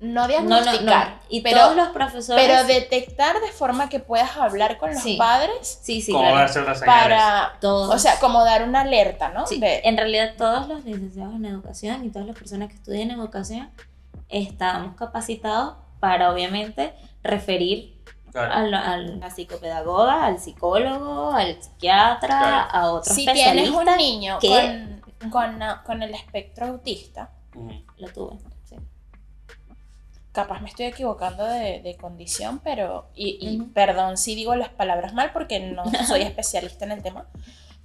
No diagnosticar, Y pero, todos los profesores. pero detectar de forma que puedas hablar con los Sí. padres Sí, Como claro. ver ciertas señales. para, Todos. o sea, como dar una alerta, ¿no? Sí, De- en realidad todos los licenciados en educación y todas las personas que estudian educación estamos capacitados para obviamente referir Claro. a la psicopedagoga, al psicólogo, al psiquiatra, Claro. a otro si especialista. tienes un niño que- con el espectro autista, Ujú. Lo tuve, sí. capaz me estoy equivocando de condición, pero, y Ujú. perdón si digo las palabras mal porque no soy especialista en el tema,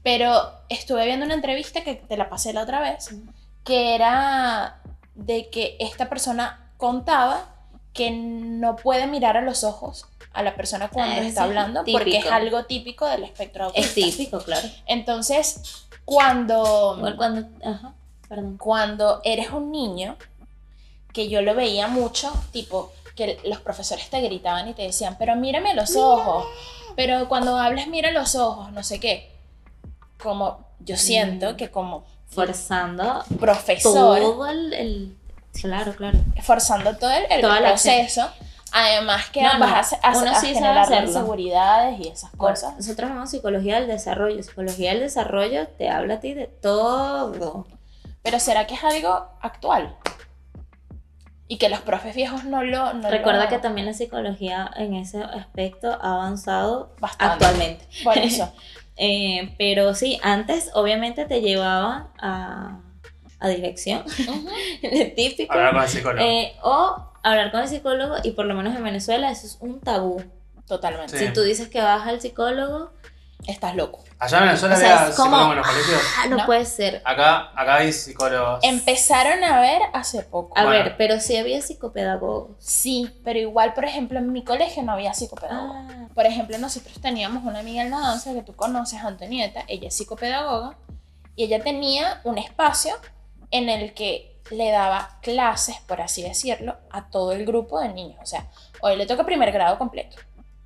pero estuve viendo una entrevista que te la pasé la otra vez, que era de que esta persona contaba que no puede mirar a los ojos a la persona cuando Sí, está hablando porque es típico. algo típico del espectro autista. Es típico, claro. Entonces, cuando... Igual cuando, ajá, perdón. cuando eres un niño, que yo lo veía mucho, tipo, que los profesores te gritaban y te decían, pero mírame a los ojos, pero cuando hablas mira los ojos, no sé qué. Como yo siento que como Forzando profesor, todo el claro, claro. forzando todo el Toda la proceso, además que No, vas no, a uno sí sabe generar hacerlo. inseguridades y esas Bueno, cosas. nosotros llamamos psicología del desarrollo. Psicología del desarrollo te habla a ti de todo. Pero ¿será que es algo actual? Y que los profes viejos no Recuerda lo- que también la psicología en ese aspecto ha avanzado Bastante. actualmente. Por eso. Pero sí, antes obviamente te llevaban a dirección, Ujú. típico, Hablar con el psicólogo. o hablar con el psicólogo, y por lo menos en Venezuela eso es un tabú. Totalmente. Sí. Si tú dices que vas al psicólogo, Estás loco. Allá en Venezuela o sea, había es como, psicólogos en los colegios. no ¿no? puede ser. Acá hay psicólogos. Empezaron a ver hace poco. A Bueno. ver, pero sí había psicopedagogos. Sí, pero igual, por ejemplo, en mi colegio no había psicopedagogo. Ah, Por ejemplo, nosotros teníamos una amiga en la danza que tú conoces, Antonieta, ella es psicopedagoga, y ella tenía un espacio en el que le daba clases, por así decirlo, a todo el grupo de niños. O sea, hoy le toca primer grado completo.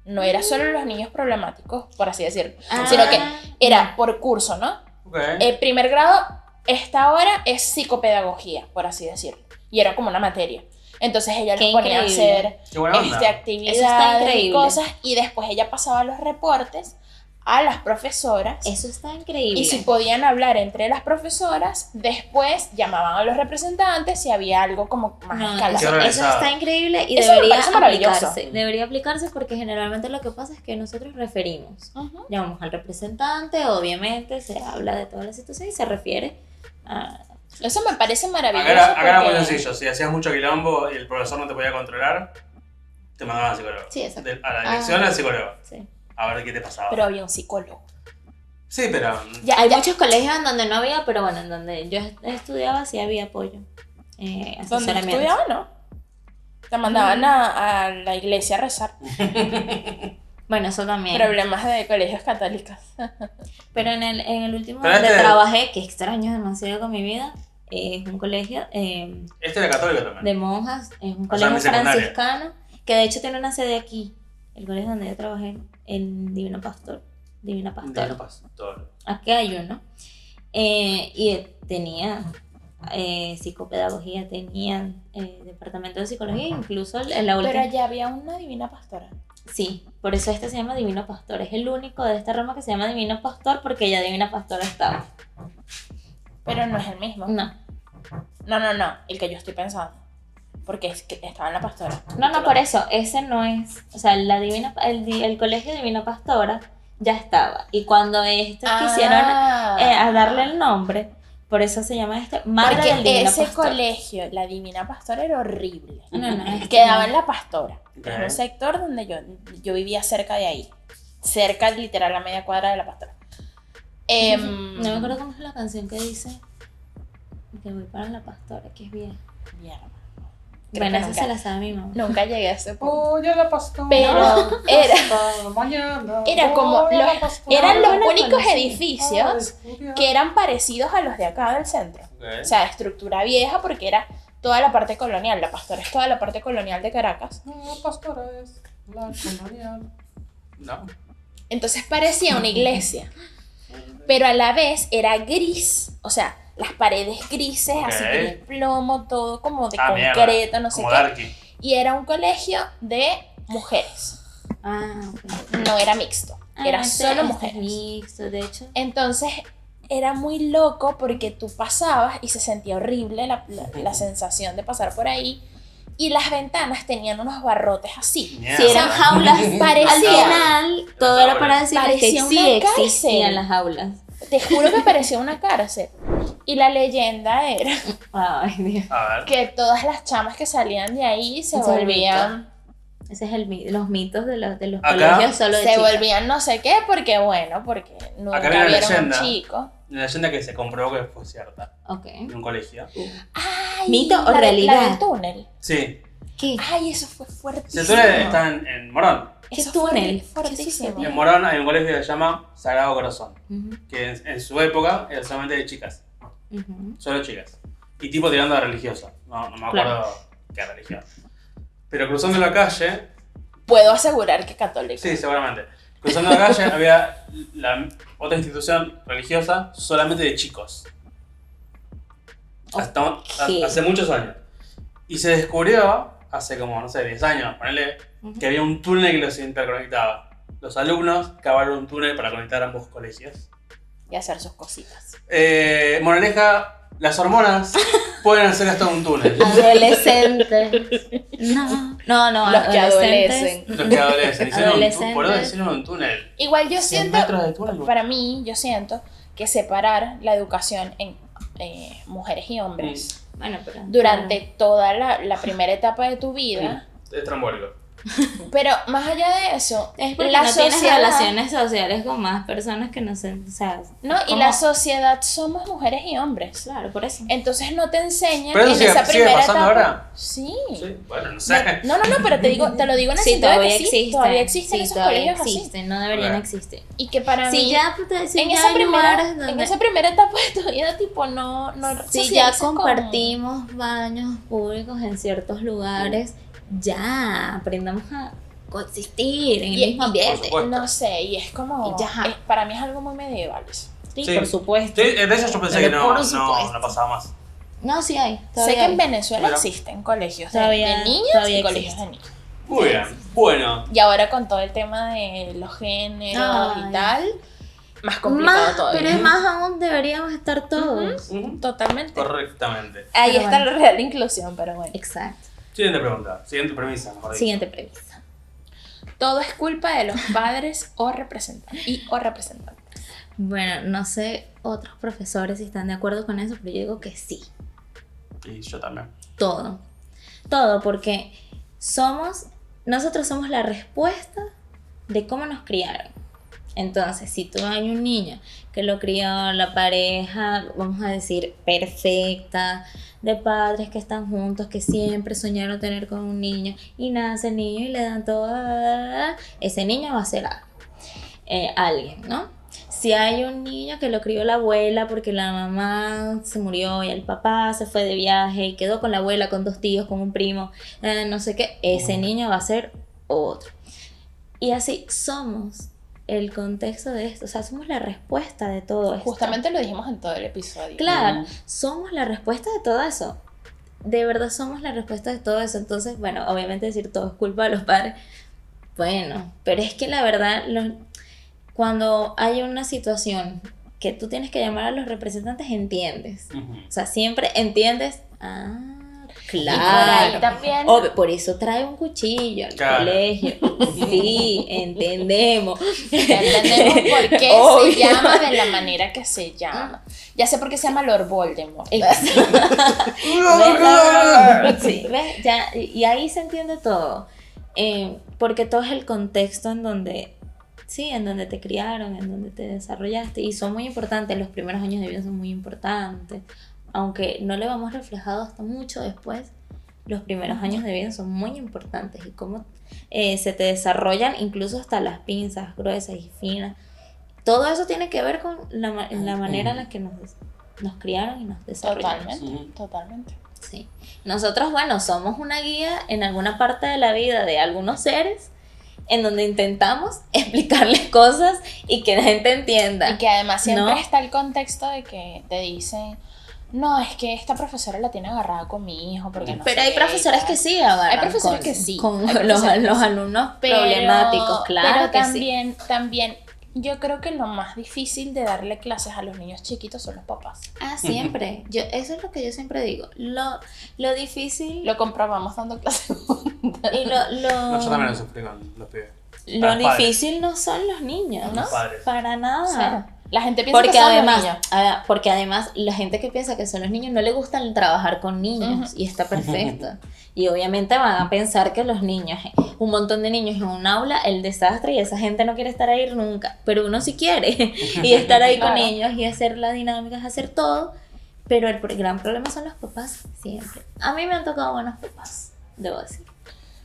No era solo los niños problemáticos, por así decirlo, sino que era por curso, ¿no? Ok. El primer grado, esta hora es psicopedagogía, por así decirlo. Y era como una materia. Entonces ella Qué los ponía a increíble. hacer Qué buena onda. actividades Eso está y increíble. cosas, y después ella pasaba los reportes a las profesoras. Eso está increíble. Y si podían hablar entre las profesoras, después llamaban a los representantes si había algo como más No, escalado. eso está increíble y Eso me debería parece maravilloso. aplicarse. Debería aplicarse porque generalmente lo que pasa es que nosotros referimos. Ujú. Llamamos al representante, obviamente se habla de toda la situación y se refiere a... Eso me parece maravilloso. Acá era muy porque- sencillo. Si hacías mucho quilombo y el profesor no te podía controlar, te mandaban al psicólogo. Sí, exacto. A la dirección al psicólogo. Sí. A ver qué te pasaba. Pero había un psicólogo. Sí, pero. Hay muchos colegios en donde no había, pero bueno, en donde yo estudiaba sí había apoyo. Donde Asesoramiento. estudiaba, ¿no? Te mandaban a la iglesia a rezar. Bueno, eso también. Problemas de colegios católicos. Pero en el último Pero donde este- trabajé, que extraño demasiado con mi vida, es un colegio Este era católico también. de monjas, es un O sea, colegio mi secundaria. franciscano, que de hecho tiene una sede aquí, el colegio donde yo trabajé, en Divina Pastora. Divino pastor. Aquí hay uno. Y tenía psicopedagogía, tenía departamento de psicología, incluso en la última. Pero allá había una divina pastora. Sí, por eso este se llama Divino Pastor. Es el único de esta rama que se llama Divino Pastor porque ya Divina Pastora estaba. Pero no es el mismo. No, No. El que yo estoy pensando. Porque es que estaba en la pastora. no, por eso, ese no es. O sea, el colegio Divina Pastora ya estaba. Y cuando estos quisieron a darle el nombre, por eso se llama Madre Porque del Divino ese Pastor. colegio, la divina pastora, era horrible. No, Quedaba en la pastora. Ok. Es un sector donde yo vivía cerca de ahí. Cerca, literal, a media cuadra de la pastora. No me acuerdo cómo es la canción que dice que voy para la pastora, que es bien. Mierda. Creo Bueno, que esa nunca- se la sabe mi mamá. Nunca llegué a ese punto. Oye, la pastora. Pero era, Mañana. era como Oye, la los, pastora. eran los no la únicos conocí. edificios que eran parecidos a los de acá del centro. Ok. O sea, estructura vieja porque era toda la parte colonial. La pastora es toda la parte colonial de Caracas. La pastora es la colonial. No. Entonces parecía una iglesia. Pero a la vez era gris. O sea, las paredes grises, así Ok. gris plomo, todo como de Mierda. concreto, no sé Como qué. Darky. Y era un colegio de mujeres. Ok. No era mixto. Era solo mujeres. Mixto, de hecho. Entonces era muy loco porque tú pasabas y se sentía horrible la sensación de pasar por ahí. Y las ventanas tenían unos barrotes así. Mierda. Si eran jaulas, Parecía- al final todo era para decir que Parecía sí una cárcel. existían las jaulas. Te juro que parecía una cárcel. Y la leyenda era Ay, Dios. A ver. que todas las chamas que salían de ahí se Ese es el volvían, Ese es los mitos de los Acá colegios solo de se chicas. volvían no sé qué, porque bueno, porque nunca Acá había una vieron a un leyenda. chico. Una leyenda que se comprobó que fue cierta. Ok. En un colegio. Ay, ¿Mito o la realidad? del túnel. Sí. ¿Qué? Ay, eso fue Si fuertísimo. tú estás en Morón. ¿Qué Eso fue túnel? fuertísimo. En Morón hay un colegio que se llama Sagrado Corazón. Ujú, Que en su época era solamente de chicas. ujú. Solo chicas. Y tipo tirando a religiosa. No me acuerdo Claro. qué religión. Pero cruzando la calle. Puedo asegurar que católico. Sí, seguramente. Cruzando la calle había la otra institución religiosa solamente de chicos. Hace muchos años. Y se descubrió, hace como, no sé, 10 años, ponele, que había un túnel que los interconectaba. Los alumnos cavaron un túnel para conectar ambos colegios. Y hacer sus cositas. Moraleja, las hormonas pueden hacer hasta un túnel. Adolescentes. No, Los que adolescentes. adolecen. Los que adolecen. Hicieron Adolescentes. por eso hicieron un túnel. Igual yo 100 siento, metros de túnel. para mí, yo siento que separar la educación en mujeres y hombres Bueno, pero. durante toda la primera etapa de tu vida, Es trambólico. pero más allá de eso, Es porque la no tienes sociedad, relaciones sociales con más personas que no sé. O sea. ¿no? Y ¿cómo? la sociedad somos mujeres y hombres. Claro, por eso. Entonces no te enseñan Pero eso en sigue- esa sigue primera pasando etapa. ahora. Sí. Sí, bueno, no sé. No, pero te lo digo en el Sí, sentido de todavía que sí, existen. todavía existen Sí, esos todavía colegios así. existen, no deberían Ok. existir. Y que para Si mí, ya, si en, ya esa hay primera, lugares donde. en esa primera etapa de tu vida, tipo, no Si ya socializas con- compartimos baños públicos en ciertos lugares, ya aprendamos a coexistir en el Y- mismo y- ambiente. supuesto. No sé, y es como. Y ya. Para mí es algo muy medieval eso. Sí, Sí. por supuesto. Sí, de eso yo pensé Pero que por no supuesto. pasaba más. No, sí hay. Sé Todavía que en hay. Venezuela Mira. existen colegios de Todavía- niñas todavía y colegios existe. de niños. Muy bien. Bueno. Y ahora con todo el tema de los géneros Ay. y tal, más complicado Más, todavía. pero es más aún deberíamos estar todos. Totalmente. Correctamente. Ahí Pero está bueno. la real inclusión, pero bueno. Exacto. Siguiente pregunta. Siguiente premisa, mejor dicho. Siguiente premisa. Todo es culpa de los padres o representantes. Bueno, no sé otros profesores si están de acuerdo con eso, pero yo digo que sí. Y yo también. Todo. Todo, porque nosotros somos la respuesta de cómo nos criaron. Entonces, si tú hay un niño que lo crió la pareja, vamos a decir, perfecta, de padres que están juntos, que siempre soñaron tener con un niño, y nace el niño y le dan todo, ese niño va a ser alguien, ¿no? Si hay un niño que lo crió la abuela porque la mamá se murió y el papá se fue de viaje y quedó con la abuela, con 2 tíos, con un primo, no sé qué, ese niño va a ser otro. Y así somos el contexto de esto, o sea, somos la respuesta de todo esto. Justamente lo dijimos en todo el episodio. Claro, somos la respuesta de todo eso. De verdad somos la respuesta de todo eso. Entonces, bueno, obviamente decir todo es culpa de los padres. Bueno, pero es que la verdad, cuando hay una situación que tú tienes que llamar a los representantes, entiendes. O sea, siempre entiendes. Ah, claro. Y por ahí también. Por eso trae un cuchillo al Claro. colegio. Sí, entendemos. Ya entendemos por qué Obvio. se llama de la manera que se llama. Ya sé por qué se llama Lord Voldemort. Sí, ¿ves? Ya, y ahí se entiende todo. Porque todo es el contexto en donde, sí, en donde te criaron, en donde te desarrollaste. Y son muy importantes, los primeros años de vida son muy importantes. Aunque no le vamos reflejado hasta mucho después, los primeros años de vida son muy importantes. Y cómo se te desarrollan incluso hasta las pinzas gruesas y finas. Todo eso tiene que ver con la manera en la que nos criaron y nos desarrollamos. Totalmente. Sí. Nosotros, bueno, somos una guía en alguna parte de la vida de algunos seres en donde intentamos explicarles cosas y que la gente entienda. Y que además siempre ¿no? está el contexto de que te dicen, no, es que esta profesora la tiene agarrada con mi hijo porque no Pero sé hay qué, profesores tal. que sí agarran Hay profesores con, que sí, con hay los profesores que sí. alumnos problemáticos, claro pero que sí. también yo creo que lo más difícil de darle clases a los niños chiquitos son los papás. Ah, siempre. Eso es lo que yo siempre digo. Lo difícil Lo comprobamos dando clases juntas. y No, yo también lo sufrí con los pibes. lo Los padres. difícil no son los niños, ¿no? Los padres. Para nada. Cero. La gente piensa Porque que son además, los niños. porque además la gente que piensa que son los niños no le gusta el trabajar con niños y está perfecto. Y obviamente van a pensar que los niños, un montón de niños en un aula, el desastre y esa gente no quiere estar ahí nunca, pero uno sí quiere y estar ahí con Claro. ellos y hacer las dinámicas, hacer todo, pero el gran problema son los papás siempre. A mí me han tocado buenos papás, debo decir.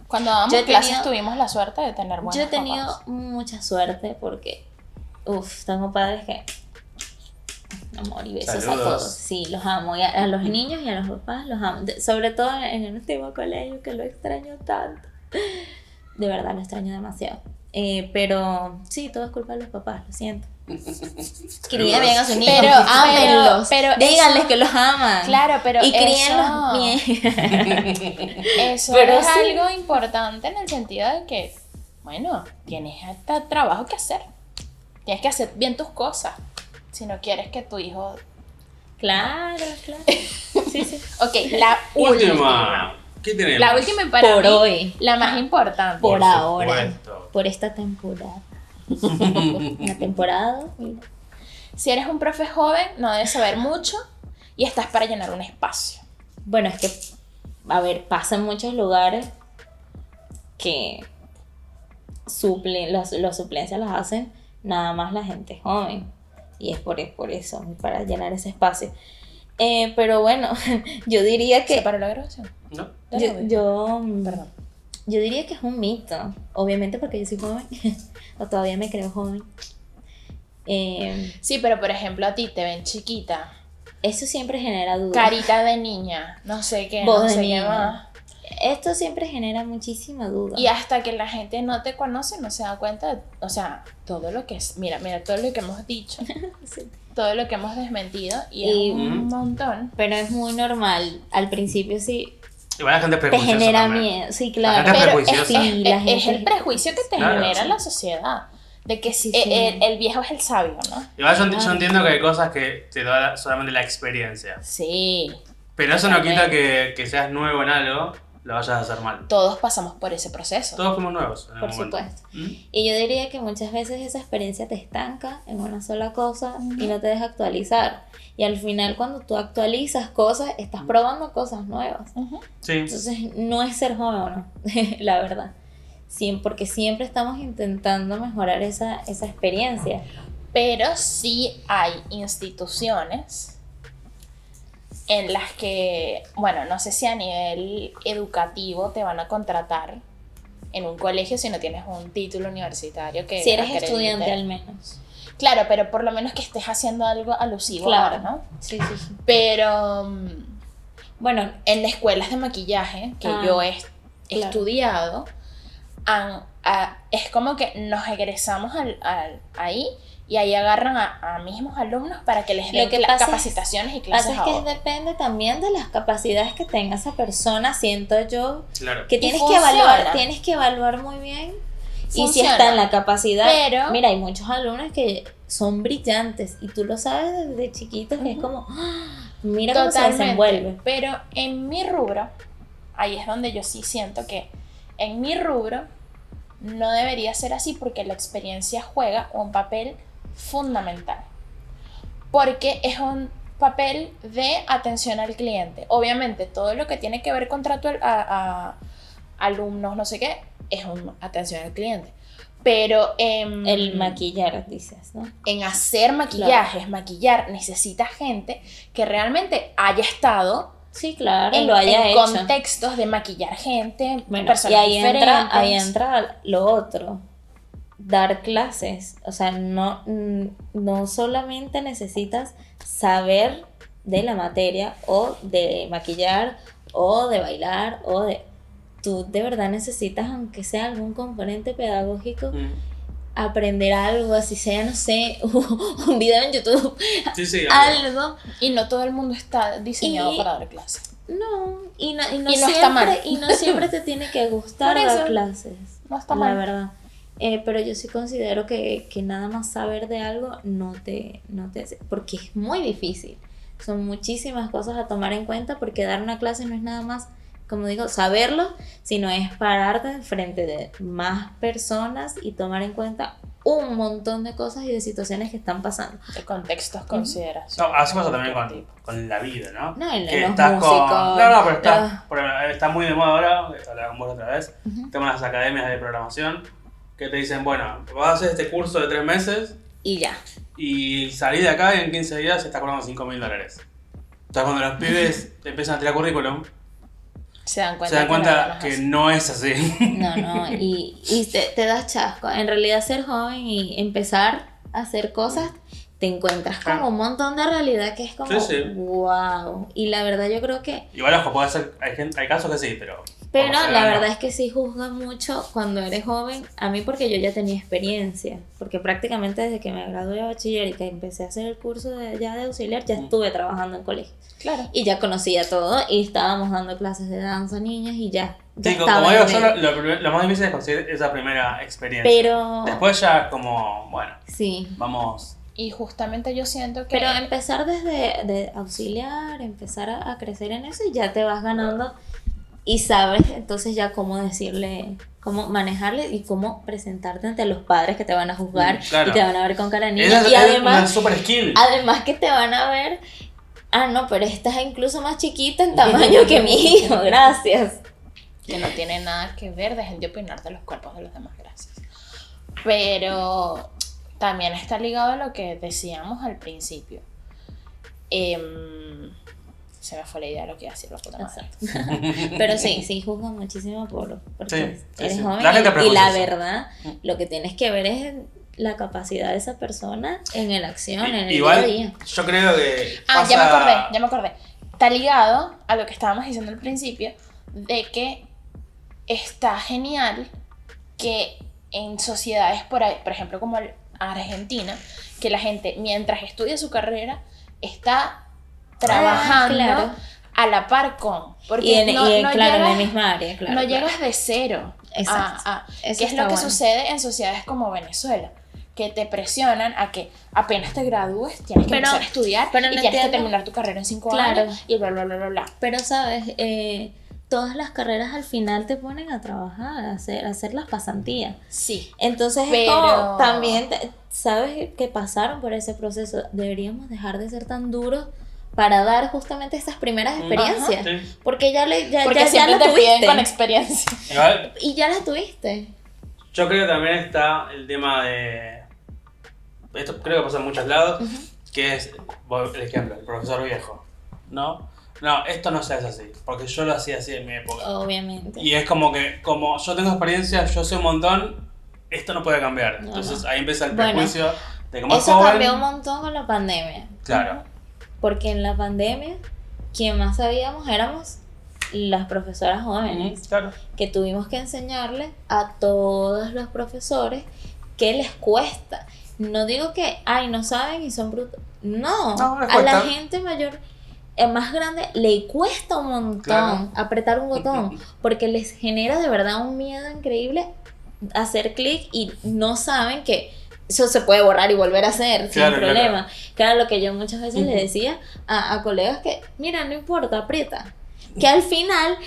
Cuando dábamos Yo he clases tenido- tuvimos la suerte de tener buenos Yo he tenido papás. mucha suerte porque, tengo padres que, amor y besos Saludos. a todos, sí, los amo, y a los niños y a los papás los amo, sobre todo en el último colegio que lo extraño tanto, de verdad lo extraño demasiado, pero sí, todo es culpa de los papás, lo siento. Críen bien a sus niños, Pero- ámenlos, pero díganles eso- que los aman. Claro, pero y críenlos eso- bien. Eso Pero es sí. algo importante en el sentido de que, bueno, tienes hasta trabajo que hacer. Tienes que hacer bien tus cosas. Si no quieres que tu hijo... Claro. Sí, sí. Ok, la última. Última. ¿Qué tenemos? La última y para Por mí, hoy. la más importante. Por ahora. supuesto. Por esta temporada. Una temporada, mira. Si eres un profe joven, no debes saber mucho y estás para llenar un espacio. Bueno, es que, a ver, pasa en muchos lugares que las suplencias las hacen nada más la gente joven. Y es por eso, para llenar ese espacio. Pero bueno, yo diría ¿Se que... paró la grabación? ¿No? Perdón. Yo diría que es un mito. Obviamente porque yo soy joven. O todavía me creo joven. Sí, pero por ejemplo a ti te ven chiquita, Eso siempre genera dudas. carita de niña, no sé qué, Voz no de sé qué niña. más. Esto siempre genera muchísima duda. Y hasta que la gente no te conoce, no se da cuenta de, o sea, todo lo que es, mira, todo lo que hemos dicho, Sí. todo lo que hemos desmentido y Y- es un montón. Pero es muy normal. Al principio sí, Igual la gente es te prejuiciosa genera también. miedo. Sí, La claro. gente es Pero prejuiciosa. Sí, la es gente- el prejuicio que te Claro, genera sí. la sociedad. De que Sí, el viejo es el sabio, ¿no? Igual yo Claro. entiendo que hay cosas que te da solamente la experiencia. Sí. Pero eso no quita Totalmente. que seas nuevo en algo, lo vayas a hacer mal. Todos pasamos por ese proceso. Todos fuimos nuevos en Por algún momento. supuesto. ¿Mm? Y yo diría que muchas veces esa experiencia te estanca en una sola cosa Ujú. y no te deja actualizar. Y al final cuando tú actualizas cosas, estás probando cosas nuevas. Ujú. Sí. Entonces no es ser joven o no, la verdad. Porque siempre estamos intentando mejorar esa experiencia. Pero sí hay instituciones en las que, bueno, no sé si a nivel educativo te van a contratar en un colegio si no tienes un título universitario que Si eres acredite. estudiante al menos. Claro, pero por lo menos que estés haciendo algo alusivo, Claro. ¿no? Sí, sí, sí. Pero Bueno, en las escuelas de maquillaje que Ah, yo he claro. estudiado, es como que nos egresamos ahí y ahí agarran a mismos alumnos para que les Lo den que pasa es- capacitaciones y clases pasa es que a otros. depende también de las capacidades que tenga esa persona, siento yo, Claro. que Y tienes que funciona. evaluar muy bien. Y si Funciona. está en la capacidad, Pero- mira, hay muchos alumnos que son brillantes y tú lo sabes desde chiquitos que es como, ¡ah! Mira cómo se desenvuelve. Pero en mi rubro, ahí es donde yo sí siento que en mi rubro no debería ser así porque la experiencia juega un papel fundamental. Porque es un papel de atención al cliente. Obviamente, todo lo que tiene que ver con trato a alumnos, no sé qué, es una atención al cliente. Pero El maquillar, dices, ¿no? en hacer maquillajes, maquillar, necesita gente que realmente haya estado Sí, claro, en, lo haya en hecho. contextos de maquillar gente, Bueno, y personas ahí diferentes. ahí entra lo otro, dar clases. O sea, no solamente necesitas saber de la materia o de maquillar o de bailar tú de verdad necesitas, aunque sea algún componente pedagógico, Mm. aprender algo, así sea, no sé, un video en YouTube, Sí, sí. algo. Y no todo el mundo está diseñado Y- para dar clases. No, y no Y no siempre, está mal. y no siempre te tiene que gustar Por eso, dar clases. no está la mal. verdad. Pero yo sí considero que nada más saber de algo no te hace, porque es muy difícil. Son muchísimas cosas a tomar en cuenta porque dar una clase no es nada más, como digo, saberlo, sino es pararte enfrente de más personas y tomar en cuenta un montón de cosas y de situaciones que están pasando. De contextos, consideraciones. No, así pasa también Todo tipo. con la vida, ¿no? No, y Que los estás músicos. No, pero los- está muy de moda ahora, hablaba con vos otra vez, Ujú. tengo unas academias de programación que te dicen, bueno, vas a hacer este curso de 3 meses Y ya. y salí de acá y en 15 días se está cobrando $5.000. Entonces cuando los pibes te empiezan a tirar currículum, Se dan cuenta, se dan cuenta que que no no es así. No, y te das chasco. En realidad ser joven y empezar a hacer cosas, te encuentras como Claro. un montón de realidad que es como, Sí, sí. wow. Y la verdad yo creo que, Igual, ojo, puede ser, hay casos que sí, pero... pero por lo la general verdad no. es que sí juzgan mucho cuando eres joven. A mí porque yo ya tenía experiencia, porque prácticamente desde que me gradué de bachiller y que empecé a hacer el curso de auxiliar, ya estuve trabajando en colegio. Claro. Y ya conocía todo y estábamos dando clases de danza a niñas y ya Sí, estaba como en digo, el yo medio. lo más difícil es conseguir esa primera experiencia. Pero Después ya es como, bueno, sí. vamos... Y justamente yo siento que... Pero empezar desde de auxiliar, empezar a crecer en eso y ya te vas ganando y sabes entonces ya cómo decirle, cómo manejarle y cómo presentarte ante los padres que te van a juzgar Claro. y te van a ver con cara de niña. Esa Y es una además, super skill. que te van a ver, no, pero esta es incluso más chiquita en tamaño que mi hijo, gracias. que no tiene nada que ver, dejen de opinar de los cuerpos de los demás, gracias. Pero también está ligado a lo que decíamos al principio. Se me fue la idea de lo que iba a decir la puta madre. Exacto. Pero sí, juzgan muchísimo porque Sí, eres sí. joven La gente y la prejuiciosa. verdad, lo que tienes que ver es la capacidad de esa persona en la acción, en el Igual, día a día. yo creo que Ya me acordé. Está ligado a lo que estábamos diciendo al principio, de que está genial que en sociedades por ahí, por ejemplo como Argentina, que la gente mientras estudia su carrera está trabajando claro. a la par con. Porque Y, no claro, en la llegas, misma área, claro. no claro. llegas de cero. Exacto. Eso ¿Qué es está lo que bueno. sucede en sociedades como Venezuela? Que te presionan a que apenas te gradúes tienes que Pero- empezar a estudiar pero y no tienes que entiendo. terminar tu carrera en 5 Claro. años y bla, bla, bla, bla, bla. Pero, ¿sabes? Todas las carreras al final te ponen a trabajar, a hacer las pasantías. Sí. Entonces es Pero- como también, ¿sabes? Que pasaron por ese proceso. Deberíamos dejar de ser tan duros para dar justamente estas primeras experiencias. Sí. Porque ya Porque ya siempre la te piden tuviste. con experiencia. Igual, Y ya la tuviste. yo creo que también está el tema de... Esto creo que pasa en muchos lados, que es, el ejemplo, el profesor viejo, ¿no? No, esto no se hace así, porque yo lo hacía así en mi época. Obviamente. Y es como que, como yo tengo experiencia, yo sé un montón, esto no puede cambiar. No, Entonces no. ahí empieza el Bueno, prejuicio de que más Eso joven... cambió un montón con la pandemia. Claro, Porque en la pandemia, quien más sabíamos éramos las profesoras jóvenes. claro. Que tuvimos que enseñarle a todos los profesores que les cuesta. No digo que, ay, no saben y son brutos. No, No, les a la cuesta. gente mayor, más grande, le cuesta un montón Claro. apretar un botón, porque les genera de verdad un miedo increíble hacer clic y no saben que eso se puede borrar y volver a hacer Claro, sin problema. Claro, lo que yo muchas veces le decía a colegas que, mira, no importa, aprieta. Que al final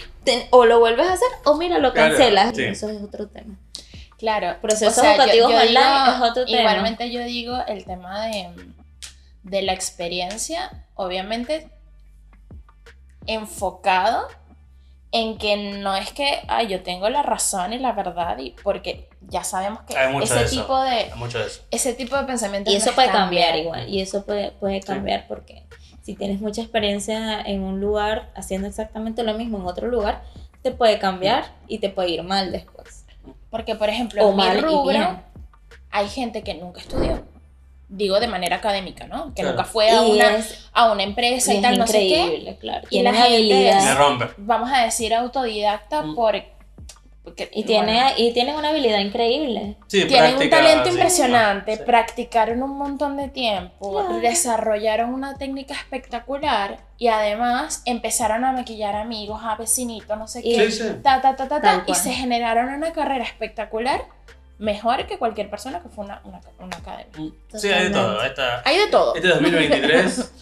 o lo vuelves a hacer o mira, lo Claro, cancelas. sí. Eso es otro tema. Claro. Procesos educativos online es otro tema. Igualmente yo digo el tema de la experiencia, obviamente enfocado en que no es que yo tengo la razón y la verdad, y porque ya sabemos que Hay mucho de ese eso. tipo de Hay mucho de eso. ese tipo de pensamiento Y eso no puede está cambiar bien. igual. Y eso puede cambiar porque si tienes mucha experiencia en un lugar haciendo exactamente lo mismo en otro lugar, te puede cambiar y te puede ir mal después. Porque por ejemplo O en mi mal y rubro bien. hay gente que nunca estudió, digo de manera académica, ¿no? Que Claro. nunca fue a Y una, es, a una empresa y es tal, no sé qué. increíble, claro. Y Tiene la gente habilidad. Le rompe. Vamos a decir autodidacta porque Y bueno, tienen una habilidad increíble. Sí, tienen un práctica, talento sí, impresionante, sí. practicaron un montón de tiempo, Claro. desarrollaron una técnica espectacular y además empezaron a maquillar amigos, a vecinitos, no sé Y- qué, Sí, sí. Tal y cual. se generaron una carrera espectacular, mejor que cualquier persona que fue una academia. Sí, hay de todo. Totalmente. Hay de todo, Este 2023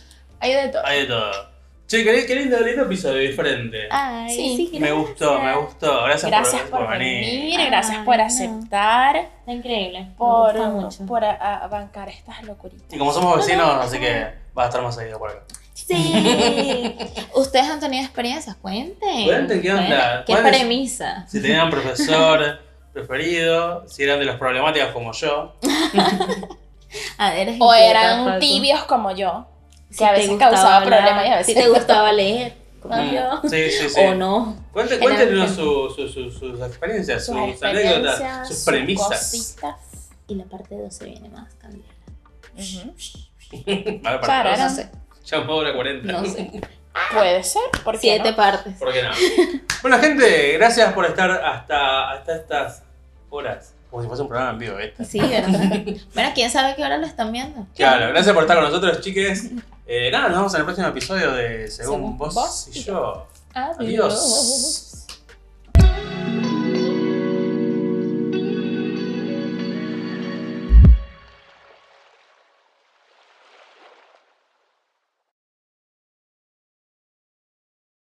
hay de todo. hay de todo. Che, qué lindo episodio diferente. Ay, Sí. Me gustó. Gracias, Gracias por por venir. venir, gracias Ay, por no. aceptar, Está increíble. por, Me gusta mucho. por bancar estas locuritas. Y como somos vecinos, así que va a estar más seguido por acá. Sí. ¿Ustedes han tenido experiencias? Cuenten. Cuenten, ¿qué onda? ¿Qué ¿Cuál es? premisa? Si tenían profesor preferido, si eran de las problemáticas como yo. Eres O inquieta, eran Paco. tibios como yo, que Si a te veces gustaba causaba la- problemas y a veces Si te gustaba leer, como yo. Sí, sí, sí. O no. Cuéntenos Generalmente. sus experiencias, sus sus experiencias, anécdotas, sus premisas. cositas. Y la parte 2 se viene más candela. Ujú. A ver, Claro, No para sé. ya un poco la 40. No sé. Puede ser, porque 7 partes. ¿Por qué no? Bueno, gente, gracias por estar hasta estas horas. Como si fuese un programa en vivo, ¿viste? Sí, ¿verdad? Bueno, quién sabe qué hora lo están viendo. Claro, gracias por estar con nosotros, chiques. Nada, nos vemos en el próximo episodio de Según Según vos vos y y yo. Adiós. Adiós.